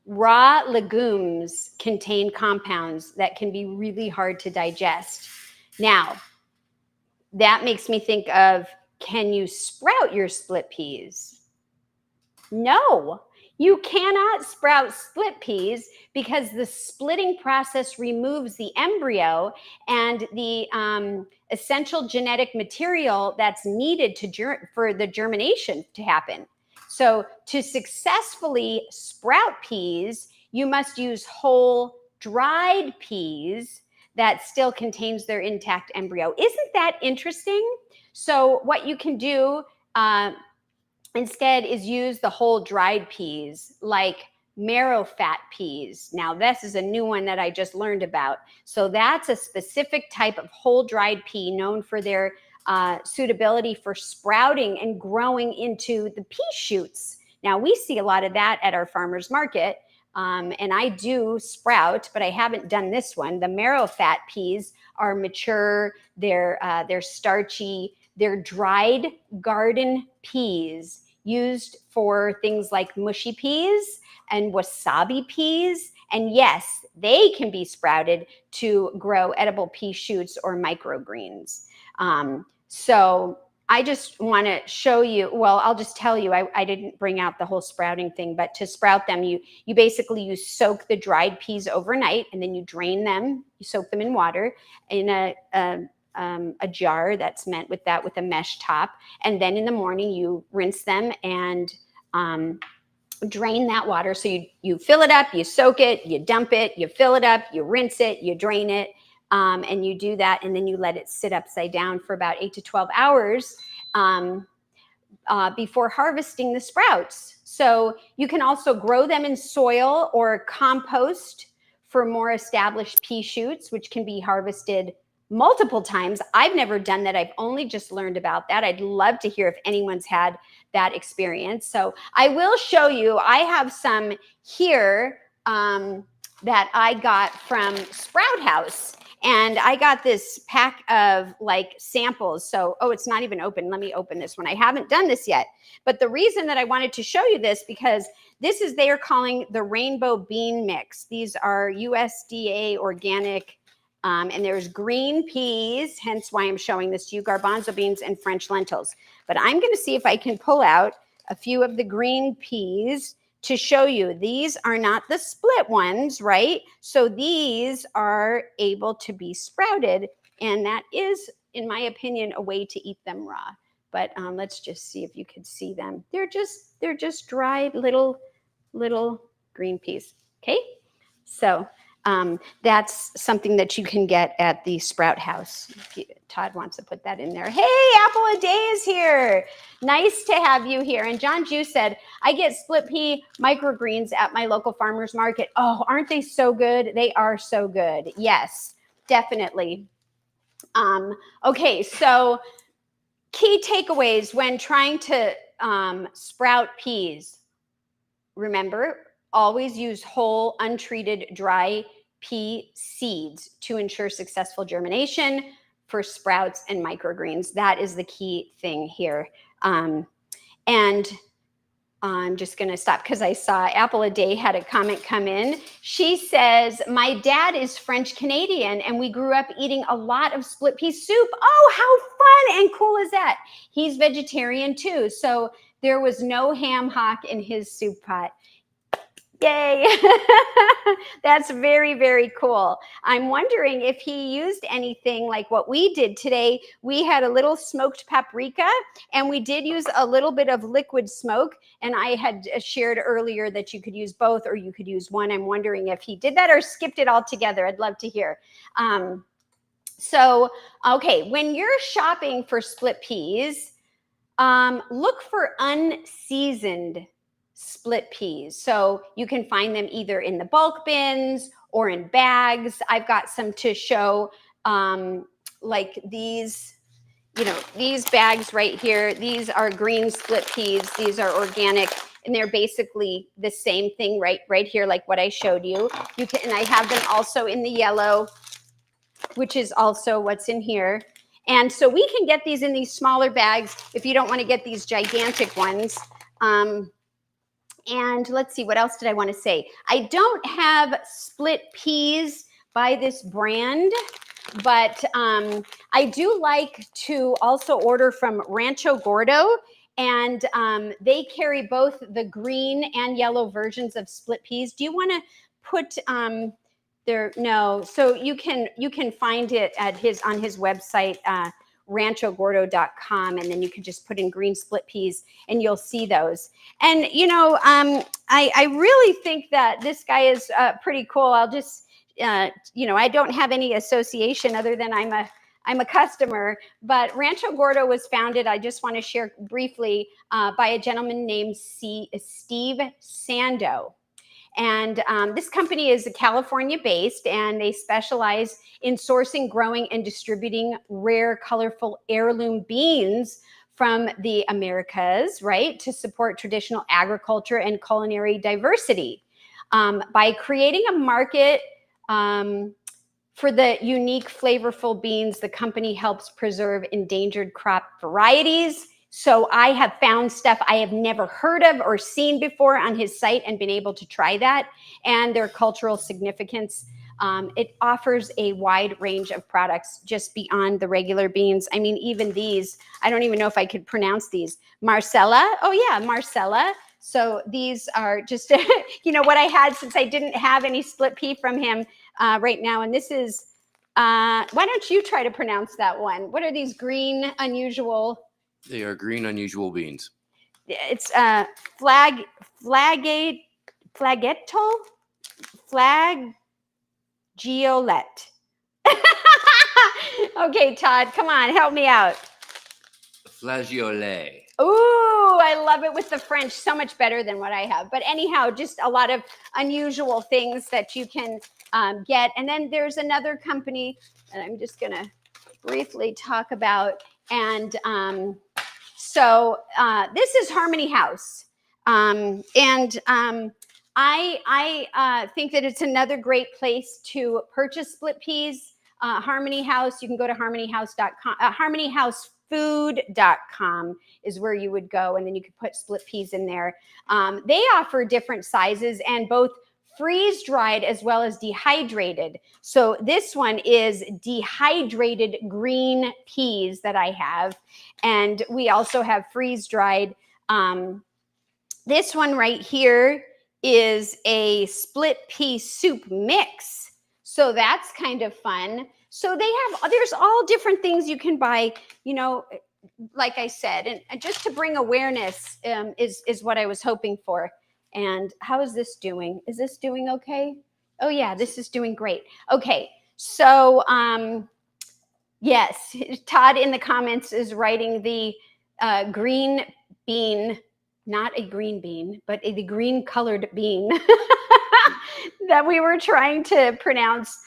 Raw legumes contain compounds that can be really hard to digest. Now, that makes me think of, can you sprout your split peas? No, you cannot sprout split peas because the splitting process removes the embryo and the essential genetic material that's needed for the germination to happen. So to successfully sprout peas, you must use whole dried peas that still contains their intact embryo. Isn't that interesting? So what you can do instead is use the whole dried peas, like marrow fat peas. Now, this is a new one that I just learned about. So that's a specific type of whole dried pea known for their suitability for sprouting and growing into the pea shoots. Now, we see a lot of that at our farmer's market. And I do sprout, but I haven't done this one. The marrow fat peas are mature, they're starchy, they're dried garden peas used for things like mushy peas and wasabi peas. And yes, they can be sprouted to grow edible pea shoots or microgreens. So I just want to show you, well, I'll just tell you, I didn't bring out the whole sprouting thing, but to sprout them, you soak the dried peas overnight, and then you drain them, you soak them in water in a jar that's meant with a mesh top. And then in the morning you rinse them and drain that water. So you fill it up, you soak it, you dump it, you fill it up, you rinse it, you drain it. And you do that, and then you let it sit upside down for about 8 to 12 hours before harvesting the sprouts. So you can also grow them in soil or compost for more established pea shoots, which can be harvested multiple times. I've never done that. I've only just learned about that. I'd love to hear if anyone's had that experience. So I will show you. I have some here that I got from Sprout House. And I got this pack of like samples. So, it's not even open. Let me open this one. I haven't done this yet. But the reason that I wanted to show you this, because they are calling the rainbow bean mix. These are USDA organic, and there's green peas, hence why I'm showing this to you, garbanzo beans and French lentils. But I'm going to see if I can pull out a few of the green peas to show you. These are not the split ones, right? So these are able to be sprouted, and that is in my opinion, a way to eat them raw. But let's just see if you could see them. They're just dried little green peas. Okay, so that's something that you can get at the Sprout House. Todd wants to put that in there. Hey, Apple a Day is here. Nice to have you here. And John Jew said, I get split pea microgreens at my local farmer's market. Oh, aren't they so good? They are so good. Yes, definitely. Okay, so key takeaways when trying to sprout peas. Remember, always use whole, untreated, dry pea seeds to ensure successful germination for sprouts and microgreens. That is the key thing here. And I'm just going to stop because I saw Apple a Day had a comment come in. She says, my dad is French Canadian and we grew up eating a lot of split pea soup. Oh, how fun and cool is that? He's vegetarian too. So there was no ham hock in his soup pot. Yay. That's very, very cool. I'm wondering if he used anything like what we did today. We had a little smoked paprika and we did use a little bit of liquid smoke. And I had shared earlier that you could use both or you could use one. I'm wondering if he did that or skipped it altogether. I'd love to hear. Okay, when you're shopping for split peas, look for unseasoned split peas. So you can find them either in the bulk bins or in bags. I've got some to show, like these, these bags right here. These are green split peas. These are organic, and they're basically the same thing right here, like what I showed you. And I have them also in the yellow, which is also what's in here. And so we can get these in these smaller bags if you don't want to get these gigantic ones. And let's see, what else did I want to say? I don't have split peas by this brand, but I do like to also order from Rancho Gordo, and they carry both the green and yellow versions of split peas. Do you want to put there? No, so you can find it at on his website, ranchogordo.com, and then you can just put in green split peas and you'll see those. And I really think that this guy is pretty cool. I'll just I don't have any association other than I'm a customer, but Rancho Gordo was founded, I just want to share briefly, by a gentleman named Steve Sando. And this company is California-based, and they specialize in sourcing, growing, and distributing rare, colorful heirloom beans from the Americas, right, to support traditional agriculture and culinary diversity. By creating a market for the unique, flavorful beans, the company helps preserve endangered crop varieties. So I have found stuff I have never heard of or seen before on his site and been able to try that, and their cultural significance. It offers a wide range of products just beyond the regular beans. I mean, even these, I don't even know if I could pronounce these. Marcella, oh yeah, Marcella. So these are just, what I had since I didn't have any split pea from him right now. And this is, why don't you try to pronounce that one? What are these green, unusual? They are green, unusual beans. It's flaggetto, flageolet. Okay, Todd, come on, help me out. Flageolet. Ooh, I love it with the French. So much better than what I have. But anyhow, just a lot of unusual things that you can get. And then there's another company that I'm just going to briefly talk about. And so this is Harmony House. I think that it's another great place to purchase split peas. Harmony House, you can go to harmonyhouse.com, harmonyhousefood.com is where you would go, and then you could put split peas in there. They offer different sizes and both freeze-dried as well as dehydrated. So this one is dehydrated green peas that I have, and we also have freeze-dried. This one right here is a split pea soup mix. So that's kind of fun. So there's all different things you can buy, like I said, and just to bring awareness is what I was hoping for. And how is this doing? Is this doing okay? Oh yeah, this is doing great. Okay, so yes, Todd in the comments is writing the green bean, not a green bean, but the green colored bean that we were trying to pronounce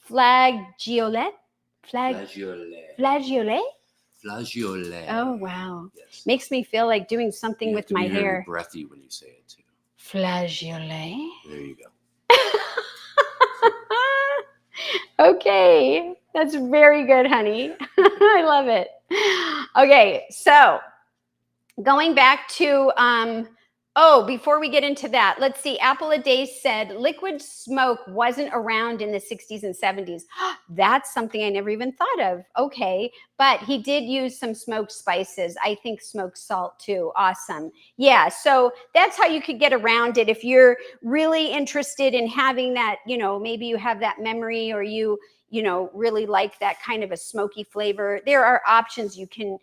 flageolet. Flageolet. Flageolet? Flageolet. Oh, wow. Yes. Makes me feel like doing something You with have to my be very hair. breathy when you say it too. Flageolet. There you go. Okay, that's very good, honey. I love it. Okay, so going back to, before we get into that, let's see. Apple a Day said liquid smoke wasn't around in the 60s and 70s. That's something I never even thought of. Okay, but he did use some smoked spices. I think smoked salt too. Awesome. Yeah, so that's how you could get around it if you're really interested in having that, maybe you have that memory or you really like that kind of a smoky flavor. There are options you can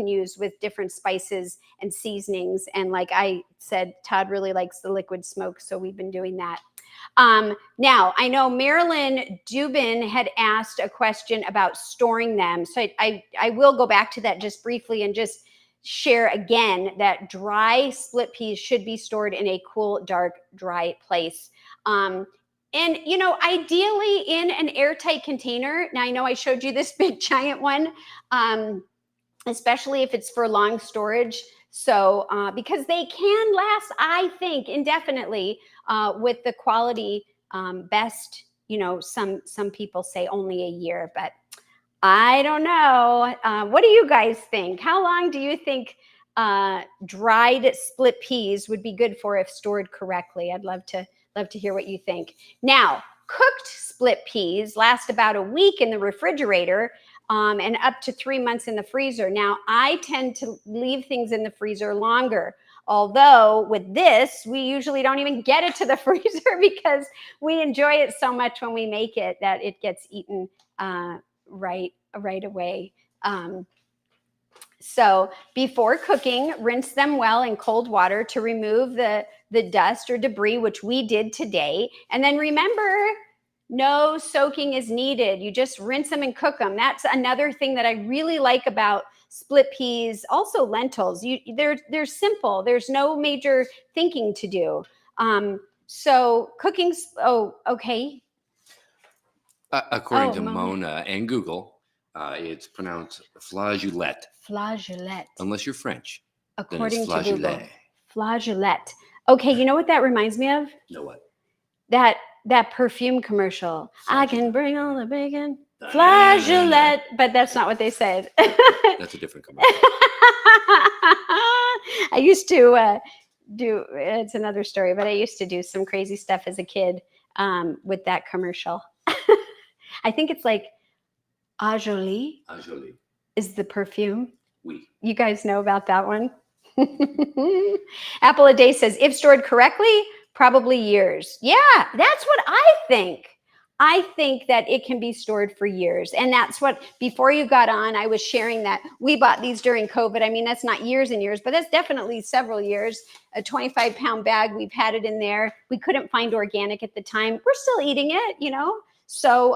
use with different spices and seasonings. And like I said, Todd really likes the liquid smoke, so we've been doing that. Now, I know Marilyn Dubin had asked a question about storing them. So I will go back to that just briefly and just share again that dry split peas should be stored in a cool, dark, dry place. And, ideally in an airtight container. Now, I know I showed you this big giant one, especially if it's for long storage. So, because they can last, I think, indefinitely with the quality best, some people say only a year, but I don't know. What do you guys think? How long do you think dried split peas would be good for if stored correctly? I'd love to hear what you think. Now, cooked split peas last about a week in the refrigerator and up to 3 months in the freezer. Now, I tend to leave things in the freezer longer. Although with this, we usually don't even get it to the freezer because we enjoy it so much when we make it that it gets eaten right away. So before cooking, rinse them well in cold water to remove the dust or debris, which we did today. And then remember, no soaking is needed. You just rinse them and cook them. That's another thing that I really like about split peas, also lentils. They're simple. There's no major thinking to do. So cooking, okay. According to Mona and Google, it's pronounced flageolet. Flageolet. Unless you're French. According to Google. Flageolet. Okay, you know what that reminds me of? Know what? That perfume commercial. I can bring all the bacon. Flageolet. But that's not what they said. That's a different commercial. I used to do, it's another story, but I used to do some crazy stuff as a kid with that commercial. I think it's like Ajoli is the perfume. Oui. You guys know about that one? Apple a Day says, if stored correctly, probably years. Yeah, that's what I think. I think that it can be stored for years. And that's what, before you got on, I was sharing that we bought these during COVID. I mean, that's not years and years, but that's definitely several years. A 25-pound bag, we've had it in there. We couldn't find organic at the time. We're still eating it, So,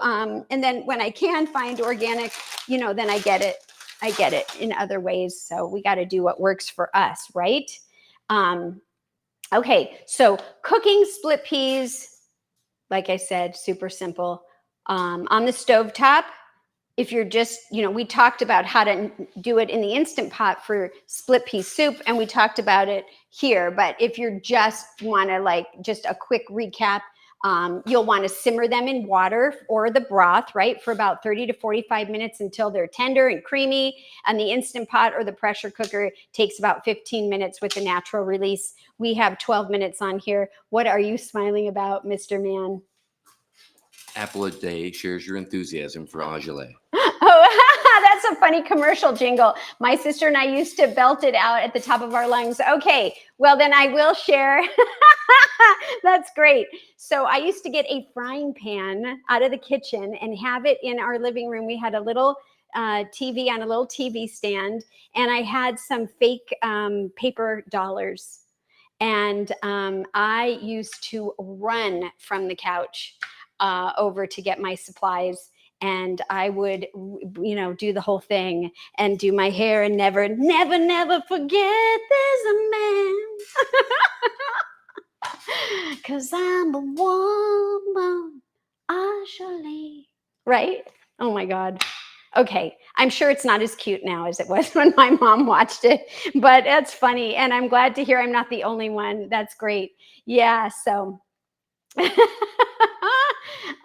and then when I can find organic, then I get it in other ways. So we got to do what works for us, right? Okay, so cooking split peas, like I said, super simple. On the stovetop, if you're just, we talked about how to do it in the Instant Pot for split pea soup, and we talked about it here. But if you're just want to just a quick recap, you'll want to simmer them in water or the broth, right, for about 30 to 45 minutes until they're tender and creamy. And the Instant Pot or the pressure cooker takes about 15 minutes with the natural release. We have 12 minutes on here. What are you smiling about, Mr. Man? Apple a Day shares your enthusiasm for Ajole. Oh, that's a funny commercial jingle. My sister and I used to belt it out at the top of our lungs. Okay, well then I will share. That's great. So I used to get a frying pan out of the kitchen and have it in our living room. We had a little TV on a little TV stand, and I had some fake paper dollars. And I used to run from the couch over to get my supplies. And I would, do the whole thing and do my hair and never, never, never forget there's a man. Cause I'm a woman, actually. Right? Oh my God. Okay. I'm sure it's not as cute now as it was when my mom watched it, but that's funny. And I'm glad to hear I'm not the only one. That's great. Yeah. So,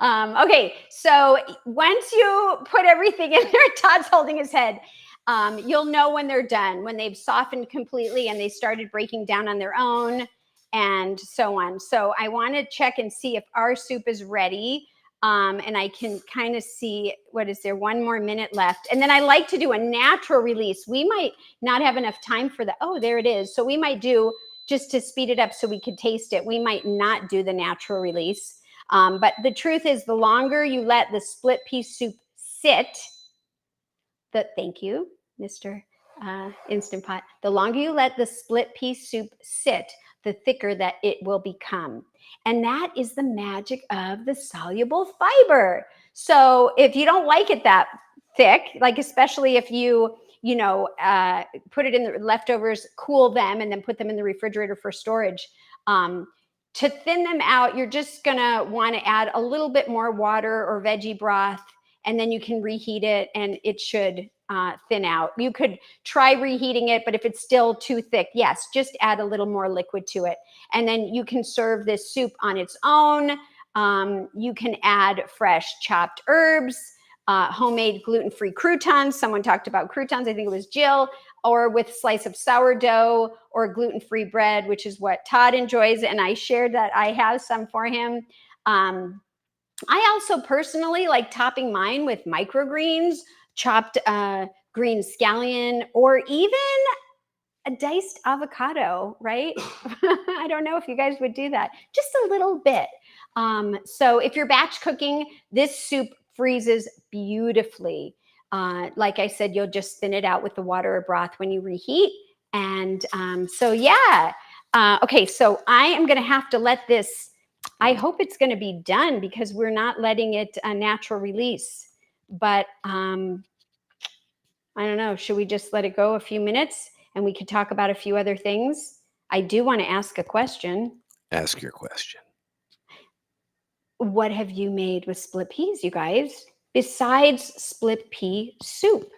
okay. So once you put everything in there, Todd's holding his head. You'll know when they're done, when they've softened completely and they started breaking down on their own, and so on. So I want to check and see if our soup is ready. And I can kind of see, what is there, 1 more minute left. And then I like to do a natural release. We might not have enough time for that. Oh, there it is. So we might do, just to speed it up so we could taste it, we might not do the natural release. But the truth is, the longer you let the split pea soup sit, thank you, Mr. Instant Pot. The longer you let the split pea soup sit, the thicker that it will become. And that is the magic of the soluble fiber. So if you don't like it that thick, like especially if you put it in the leftovers, cool them, and then put them in the refrigerator for storage, to thin them out, you're just gonna want to add a little bit more water or veggie broth, and then you can reheat it and it should thin out. You could try reheating it, but if it's still too thick, yes, just add a little more liquid to it. And then you can serve this soup on its own. You can add fresh chopped herbs, homemade gluten-free croutons. Someone talked about croutons, I think it was Jill, or with slice of sourdough or gluten-free bread, which is what Todd enjoys. And I shared that I have some for him. I also personally like topping mine with microgreens, chopped green scallion, or even a diced avocado, right? I don't know if you guys would do that. Just a little bit. So if you're batch cooking, this soup freezes beautifully. Like I said, you'll just thin it out with the water or broth when you reheat. And so, yeah. Okay, so I am going to have to let this, I hope it's going to be done because we're not letting it a natural release. But I don't know. Should we just let it go a few minutes and we could talk about a few other things? I do want to ask a question. Ask your question. What have you made with split peas, you guys, besides split pea soup?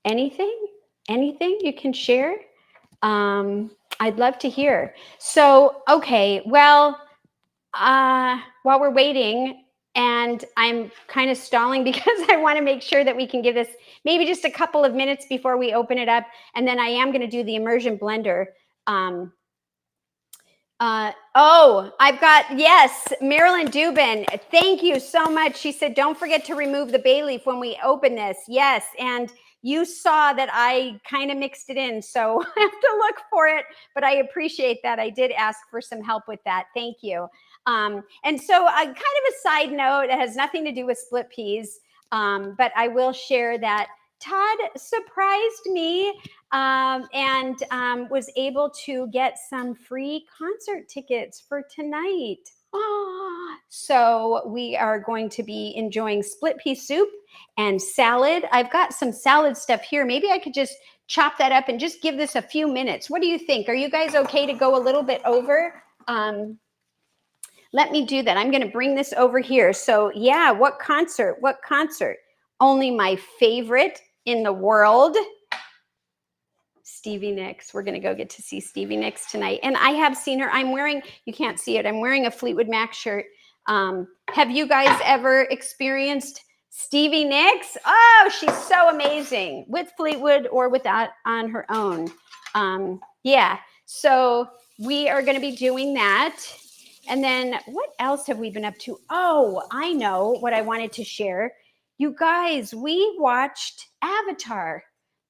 Anything you can share? I'd love to hear. So, okay, well, while we're waiting, and I'm kind of stalling because I want to make sure that we can give this maybe just a couple of minutes before we open it up. And then I am going to do the immersion blender. I've got, yes, Marilyn Dubin. Thank you so much. She said, don't forget to remove the bay leaf when we open this. Yes. And you saw that I kind of mixed it in, so I have to look for it, but I appreciate that. I did ask for some help with that. Thank you. And so kind of a side note, it has nothing to do with split peas, but I will share that Todd surprised me and was able to get some free concert tickets for tonight. So we are going to be enjoying split pea soup and salad. I've got some salad stuff here. Maybe I could just chop that up and just give this a few minutes. What do you think? Are you guys okay to go a little bit over? Let me do that. I'm going to bring this over here. So yeah, what concert? What concert? Only my favorite in the world, Stevie Nicks. We're going to go get to see Stevie Nicks tonight. And I have seen her. I'm wearing, you can't see it, I'm wearing a Fleetwood Mac shirt. Have you guys ever experienced Stevie Nicks? Oh, she's so amazing with Fleetwood or without on her own. Yeah, so we are going to be doing that. And then what else have we been up to? Oh, I know what I wanted to share. You guys, we watched Avatar,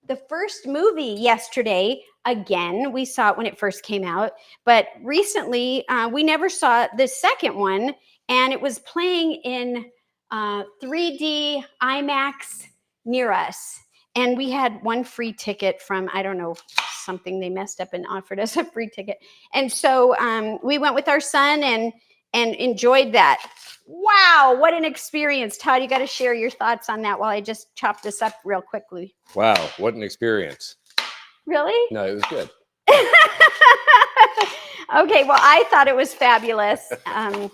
the first movie yesterday. Again, we saw it when it first came out, but recently we never saw the second one, and it was playing in 3D IMAX near us. And we had one free ticket from, I don't know, something they messed up and offered us a free ticket. And so we went with our son and enjoyed that. Wow, what an experience. Todd, you got to share your thoughts on that while I just chop this up real quickly. Wow, what an experience. Really? No, it was good. Okay, well, I thought it was fabulous. And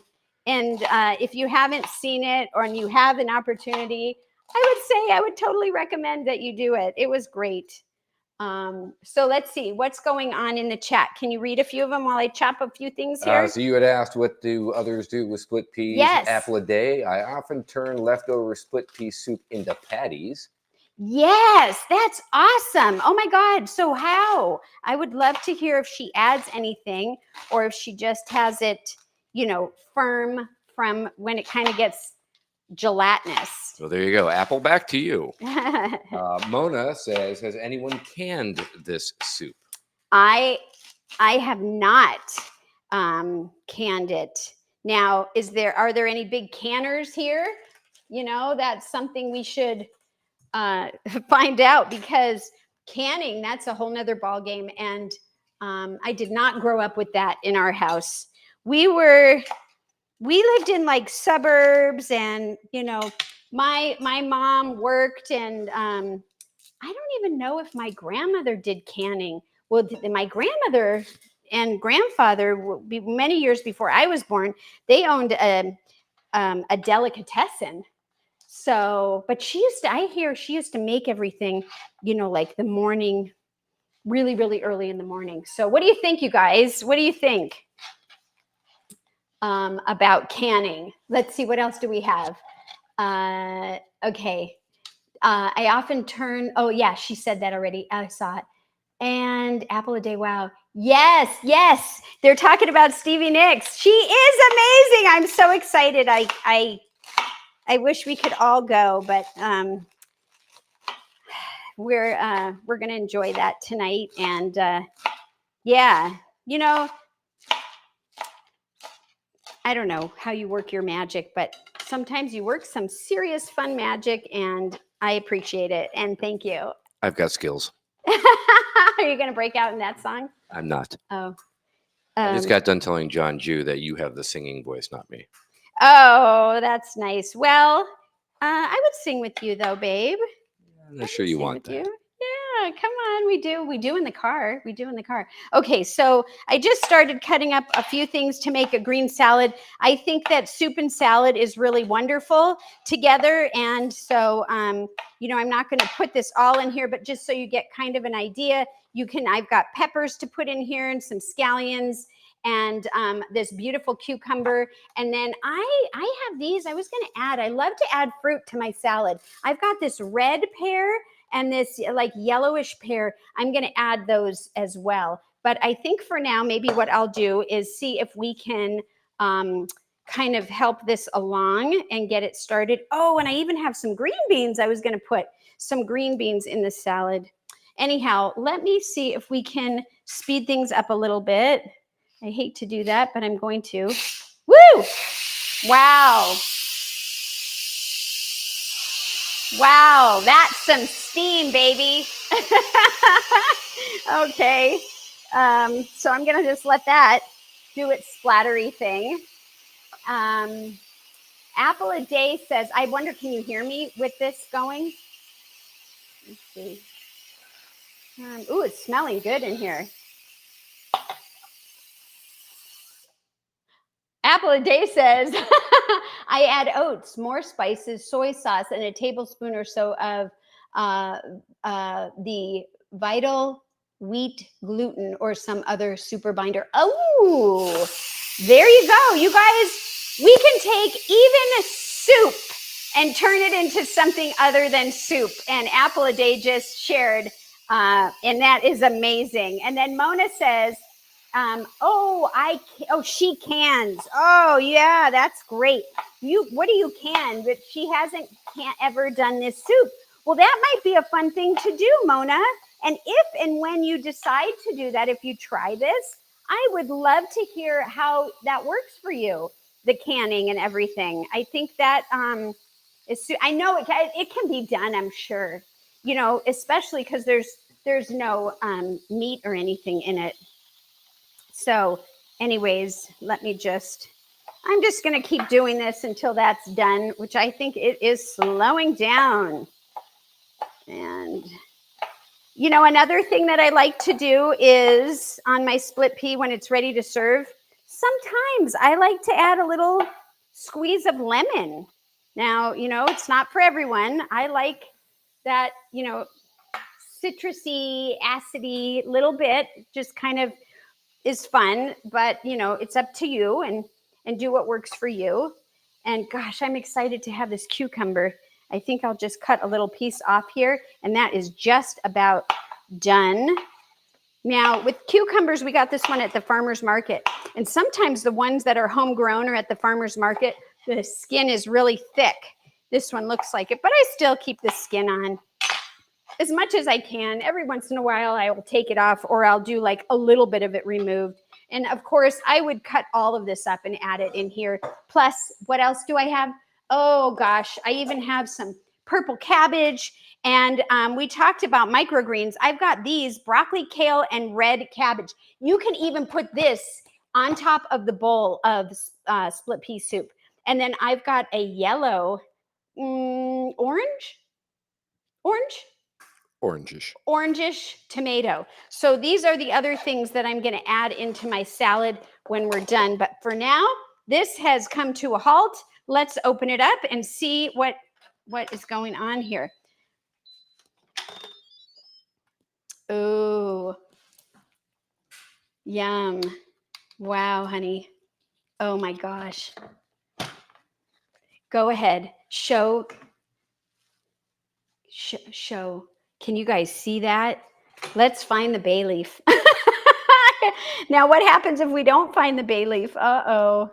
if you haven't seen it or you have an opportunity, I would totally recommend that you do it. It was great. So let's see what's going on in the chat. Can you read a few of them while I chop a few things here? So you had asked, what do others do with split peas? Yes. Apple a day. I often turn leftover split pea soup into patties. Yes, that's awesome. Oh my God. So how? I would love to hear if she adds anything or if she just has it, firm from when it kind of gets gelatinous. So there you go. Apple, back to you. Mona says, has anyone canned this soup? I have not canned it. Now, are there any big canners here? That's something we should find out, because canning, that's a whole nother ball game. And I did not grow up with that in our house. We lived in like suburbs, and my mom worked, and I don't even know if my grandmother did canning. Well, my grandmother and grandfather, many years before I was born, they owned a delicatessen. So, but I hear she used to make everything, like the morning, really, really early in the morning. So what do you think, you guys? What do you think about canning? Let's see, what else do we have? Okay. I often oh yeah, she said that already. I saw it. And apple a day. Wow. Yes. They're talking about Stevie Nicks. She is amazing. I'm so excited. I wish we could all go, but we're going to enjoy that tonight. And yeah, I don't know how you work your magic, but sometimes you work some serious fun magic, and I appreciate it. And thank you. I've got skills. Are you going to break out in that song? I'm not. Oh. I just got done telling John Jew that you have the singing voice, not me. Oh, that's nice. Well, I would sing with you though, babe. I'm not sure you want that. Yeah, come on. We do in the car. Okay, so I just started cutting up a few things to make a green salad. I think that soup and salad is really wonderful together. And so, I'm not going to put this all in here, but just so you get kind of an idea, I've got peppers to put in here and some scallions and this beautiful cucumber. And then I have these. I love to add fruit to my salad. I've got this red pear and this like yellowish pear. I'm going to add those as well. But I think for now, maybe what I'll do is see if we can kind of help this along and get it started. Oh, and I even have some green beans. I was going to put some green beans in the salad. Anyhow, let me see if we can speed things up a little bit. I hate to do that, but I'm going to. Woo! Wow. Wow, that's some steam, baby. Okay. So I'm going to just let that do its splattery thing. Apple a Day says, I wonder, can you hear me with this going? Let's see. Ooh, it's smelling good in here. Apple a Day says, I add oats, more spices, soy sauce, and a tablespoon or so of the vital wheat gluten or some other super binder. Oh, there you go. You guys, we can take even a soup and turn it into something other than soup. And Apple a Day just shared, and that is amazing. And then Mona says, she cans. Oh yeah, that's great. What do you can? But she can't ever done this soup. Well, that might be a fun thing to do, Mona. And if and when you decide to do that, if you try this, I would love to hear how that works for you, the canning and everything. I think that I know it can be done, I'm sure, especially because there's no meat or anything in it. So anyways, I'm just going to keep doing this until that's done, which I think it is slowing down. And, another thing that I like to do is on my split pea when it's ready to serve, sometimes I like to add a little squeeze of lemon. Now, it's not for everyone. I like that, citrusy, acidy little bit, just kind of is fun, but it's up to you and do what works for you. And gosh, I'm excited to have this cucumber. I think I'll just cut a little piece off here, and that is just about done. Now with cucumbers, we got this one at the farmer's market, and sometimes the ones that are homegrown or at the farmer's market, the skin is really thick. This one looks like it, but I still keep the skin on as much as I can. Every once in a while, I will take it off, or I'll do like a little bit of it removed. And of course, I would cut all of this up and add it in here. Plus, what else do I have? Oh gosh, I even have some purple cabbage. And we talked about microgreens. I've got these broccoli, kale, and red cabbage. You can even put this on top of the bowl of split pea soup. And then I've got a yellow, orangish tomato. So these are the other things that I'm going to add into my salad when we're done. But for now, this has come to a halt. Let's open it up and see what is going on here. Oh, yum. Wow, honey. Oh my gosh. Go ahead. Show. Can you guys see that? Let's find the bay leaf. Now, what happens if we don't find the bay leaf? Uh-oh.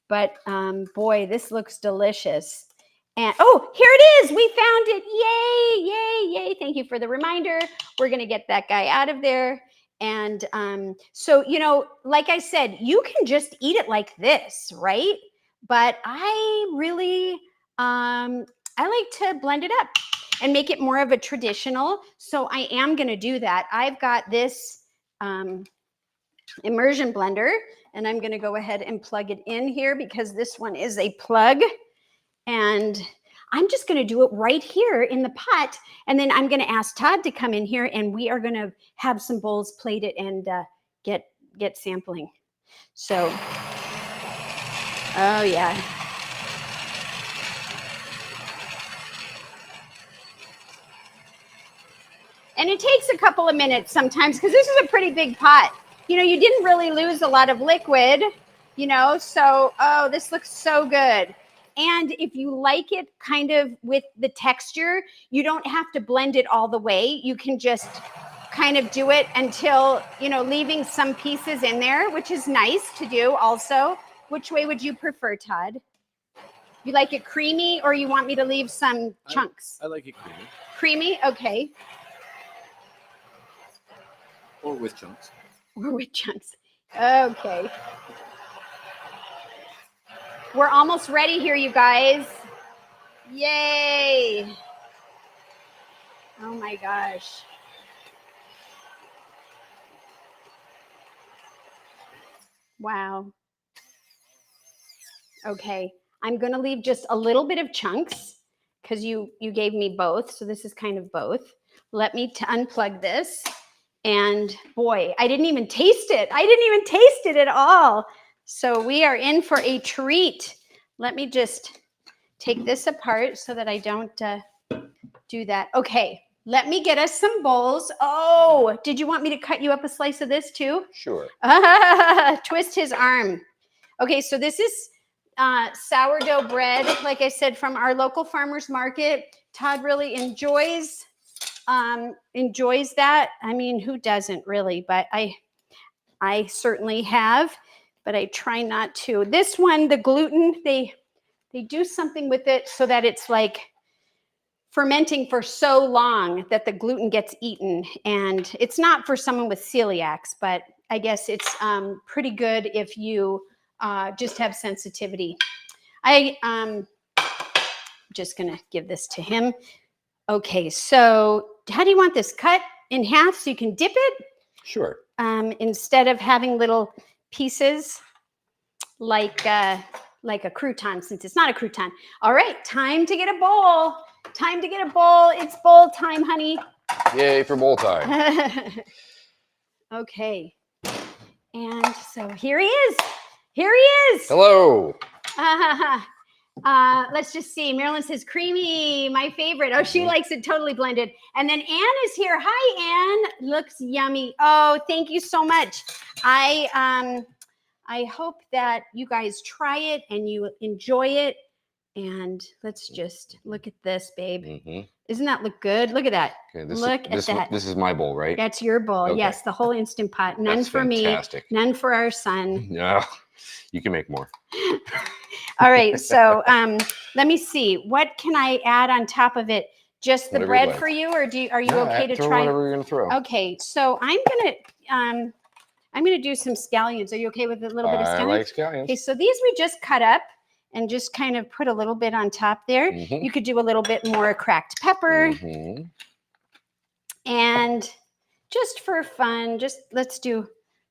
But boy, this looks delicious. And oh, here it is. We found it. Yay, yay, yay. Thank you for the reminder. We're going to get that guy out of there. And so, like I said, you can just eat it like this, right? But I really, I like to blend it up and make it more of a traditional. So I am going to do that. I've got this immersion blender, and I'm going to go ahead and plug it in here because this one is a plug. And I'm just going to do it right here in the pot. And then I'm going to ask Todd to come in here, and we are going to have some bowls plated and get sampling. So, oh yeah. And it takes a couple of minutes sometimes because this is a pretty big pot. You didn't really lose a lot of liquid, so, oh, this looks so good. And if you like it kind of with the texture, you don't have to blend it all the way. You can just kind of do it until, leaving some pieces in there, which is nice to do also. Which way would you prefer, Todd? You like it creamy, or you want me to leave some chunks? I like it creamy. Creamy? Okay. Or with chunks. Or with chunks. Okay. We're almost ready here, you guys. Yay. Oh my gosh. Wow. Okay. I'm going to leave just a little bit of chunks because you gave me both. So this is kind of both. Let me unplug this. And boy, I didn't even taste it. I didn't even taste it at all. So we are in for a treat. Let me just take this apart so that I don't do that. Okay, let me get us some bowls. Oh, did you want me to cut you up a slice of this too? Sure. Twist his arm. Okay, so this is sourdough bread, like I said, from our local farmer's market. Todd really enjoys that. I mean, who doesn't really? But I certainly have, but I try not to. This one, the gluten, they do something with it so that it's like fermenting for so long that the gluten gets eaten. And it's not for someone with celiacs, but I guess it's pretty good if you just have sensitivity. I'm just gonna give this to him. Okay, so how do you want this? Cut in half so you can dip it? Sure. Instead of having little pieces like a crouton, since it's not a crouton. All right, time to get a bowl. Time to get a bowl. It's bowl time, honey. Yay for bowl time. Okay. And so here he is. Here he is. Hello. Let's just see. Marilyn says creamy, my favorite. Oh, she likes it totally blended. And then Anne is here. Hi, Anne. Looks yummy. Oh, thank you so much. I hope that you guys try it and you enjoy it. And let's just look at this, babe. Doesn't that look good? Look at that. Okay, Look at that. This is my bowl, right? That's your bowl. Okay. Yes, the whole Instant Pot. None That's for fantastic. me. None for our son. No, you can make more. All right. So let me see. What can I add on top of it? Just the Whatever you bread like. for you, or are you No, okay to throw try? whatever you're gonna throw. Okay. So I'm gonna do some scallions. Are you okay with a little bit of scallions? I like scallions. Okay. So these we just cut up and just kind of put a little bit on top there. You could do a little bit more cracked pepper. And just for fun, just let's do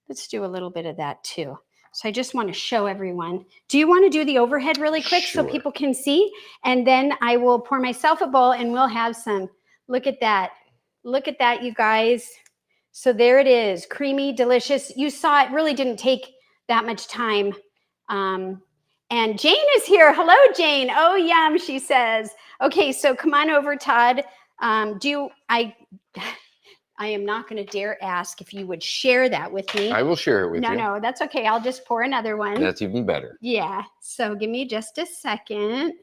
a little bit of that too. So I just want to show everyone. Do you want to do the overhead really quick so people can see? And then I will pour myself a bowl and we'll have some. Look at that. Look at that, you guys. So there it is, creamy, delicious. You saw it really didn't take that much time. And Jane is here. Hello, Jane. Oh, yum, she says. Okay, so come on over, Todd. I am not going to dare ask if you would share that with me. I will share it with you. No, that's okay. I'll just pour another one. That's even better. Yeah. So give me just a second.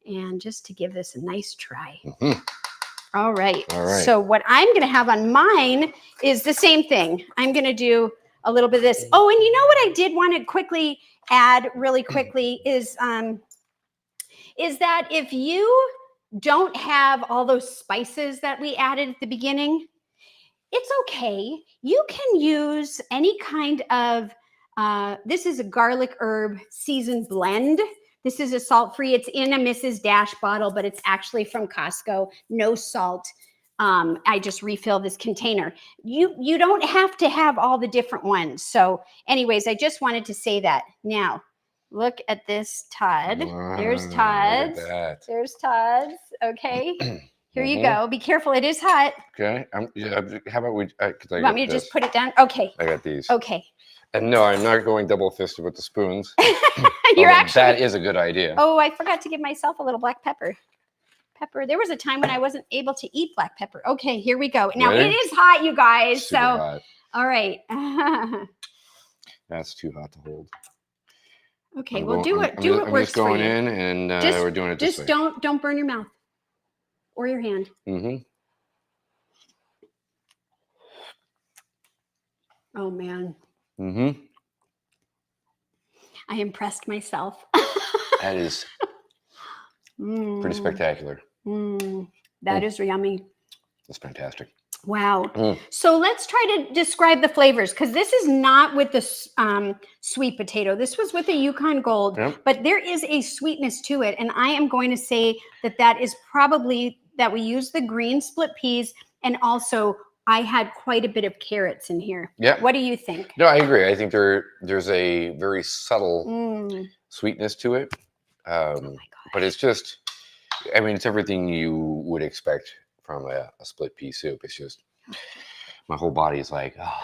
And just to give this a nice try. All right. All right. So what I'm going to have on mine is the same thing. I'm going to do a little bit of this. Oh, and you know what I did want to quickly add really quickly is that if you don't have all those spices that we added at the beginning, it's okay. You can use any kind of, this is a garlic herb seasoned blend. This is a salt-free. It's in a Mrs. Dash bottle, but it's actually from Costco. No salt. I just refill this container. You don't have to have all the different ones. So anyways, I just wanted to say that. Now, look at this, Todd. There's Todd's. Look at that. There's Todd's. Okay. Here you go. Be careful. It is hot. Okay. How about we? You want me to just put it down? Okay. I got these. Okay. And no, I'm not going double-fisted with the spoons. That is a good idea. Oh, I forgot to give myself a little black pepper. There was a time when I wasn't able to eat black pepper. Okay, here we go. Now Ready? it is hot, you guys. Super hot. All right. That's too hot to hold. Okay, I'm just going for you. in, and we're doing it this way. Just don't burn your mouth or your hand. Oh man. I impressed myself. That is pretty spectacular. That is yummy. That's fantastic. Wow. So let's try to describe the flavors, because this is not with the sweet potato. This was with the Yukon Gold, but there is a sweetness to it. And I am going to say that is probably that we use the green split peas, and also I had quite a bit of carrots in here. Yeah. What do you think? No, I agree. I think there's a very subtle sweetness to it. But it's just, I mean, it's everything you would expect from a split pea soup. It's just, my whole body is like, oh.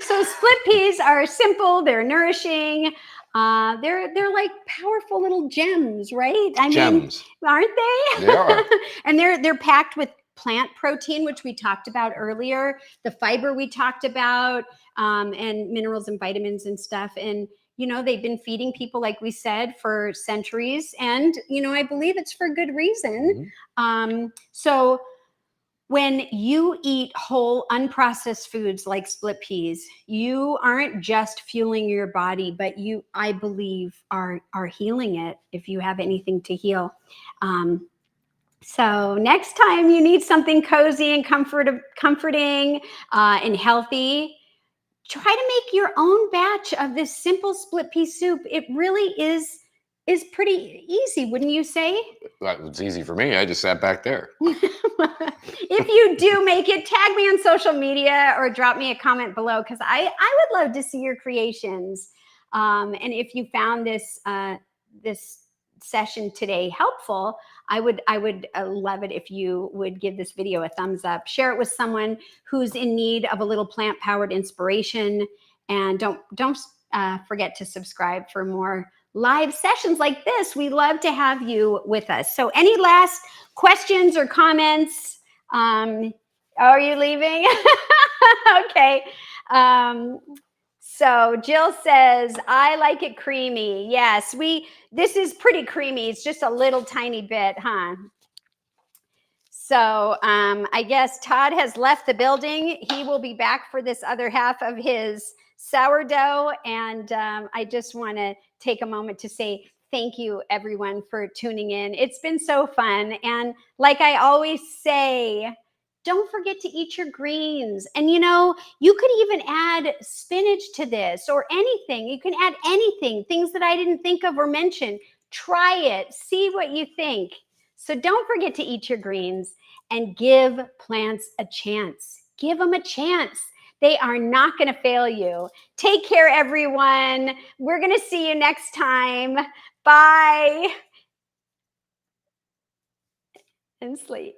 So split peas are simple. They're nourishing. They're like powerful little gems, right? I mean, aren't they? They are. And they're packed with plant protein, which we talked about earlier, the fiber we talked about, and minerals and vitamins and stuff. And, you know, they've been feeding people, like we said, for centuries. And, you know, I believe it's for good reason. So when you eat whole unprocessed foods like split peas, you aren't just fueling your body, but you, I believe, are healing it if you have anything to heal. So next time you need something cozy and comforting and healthy, try to make your own batch of this simple split pea soup. It really is pretty easy, wouldn't you say? That was easy for me. I just sat back there. If you do make it, tag me on social media or drop me a comment below, because I would love to see your creations. And if you found this session today helpful, I would love it if you would give this video a thumbs up, share it with someone who's in need of a little plant-powered inspiration, and don't forget to subscribe for more live sessions like this. We love to have you with us. So any last questions or comments? Are you leaving? Okay. So Jill says, I like it creamy. Yes, this is pretty creamy. It's just a little tiny bit, huh? So I guess Todd has left the building. He will be back for this other half of his sourdough. And I just want to take a moment to say thank you, everyone, for tuning in. It's been so fun. And like I always say, don't forget to eat your greens. And you could even add spinach to this or anything. You can add anything, things that I didn't think of or mention. Try it. See what you think. So don't forget to eat your greens and give plants a chance. Give them a chance. They are not going to fail you. Take care, everyone. We're going to see you next time. Bye. And sleep.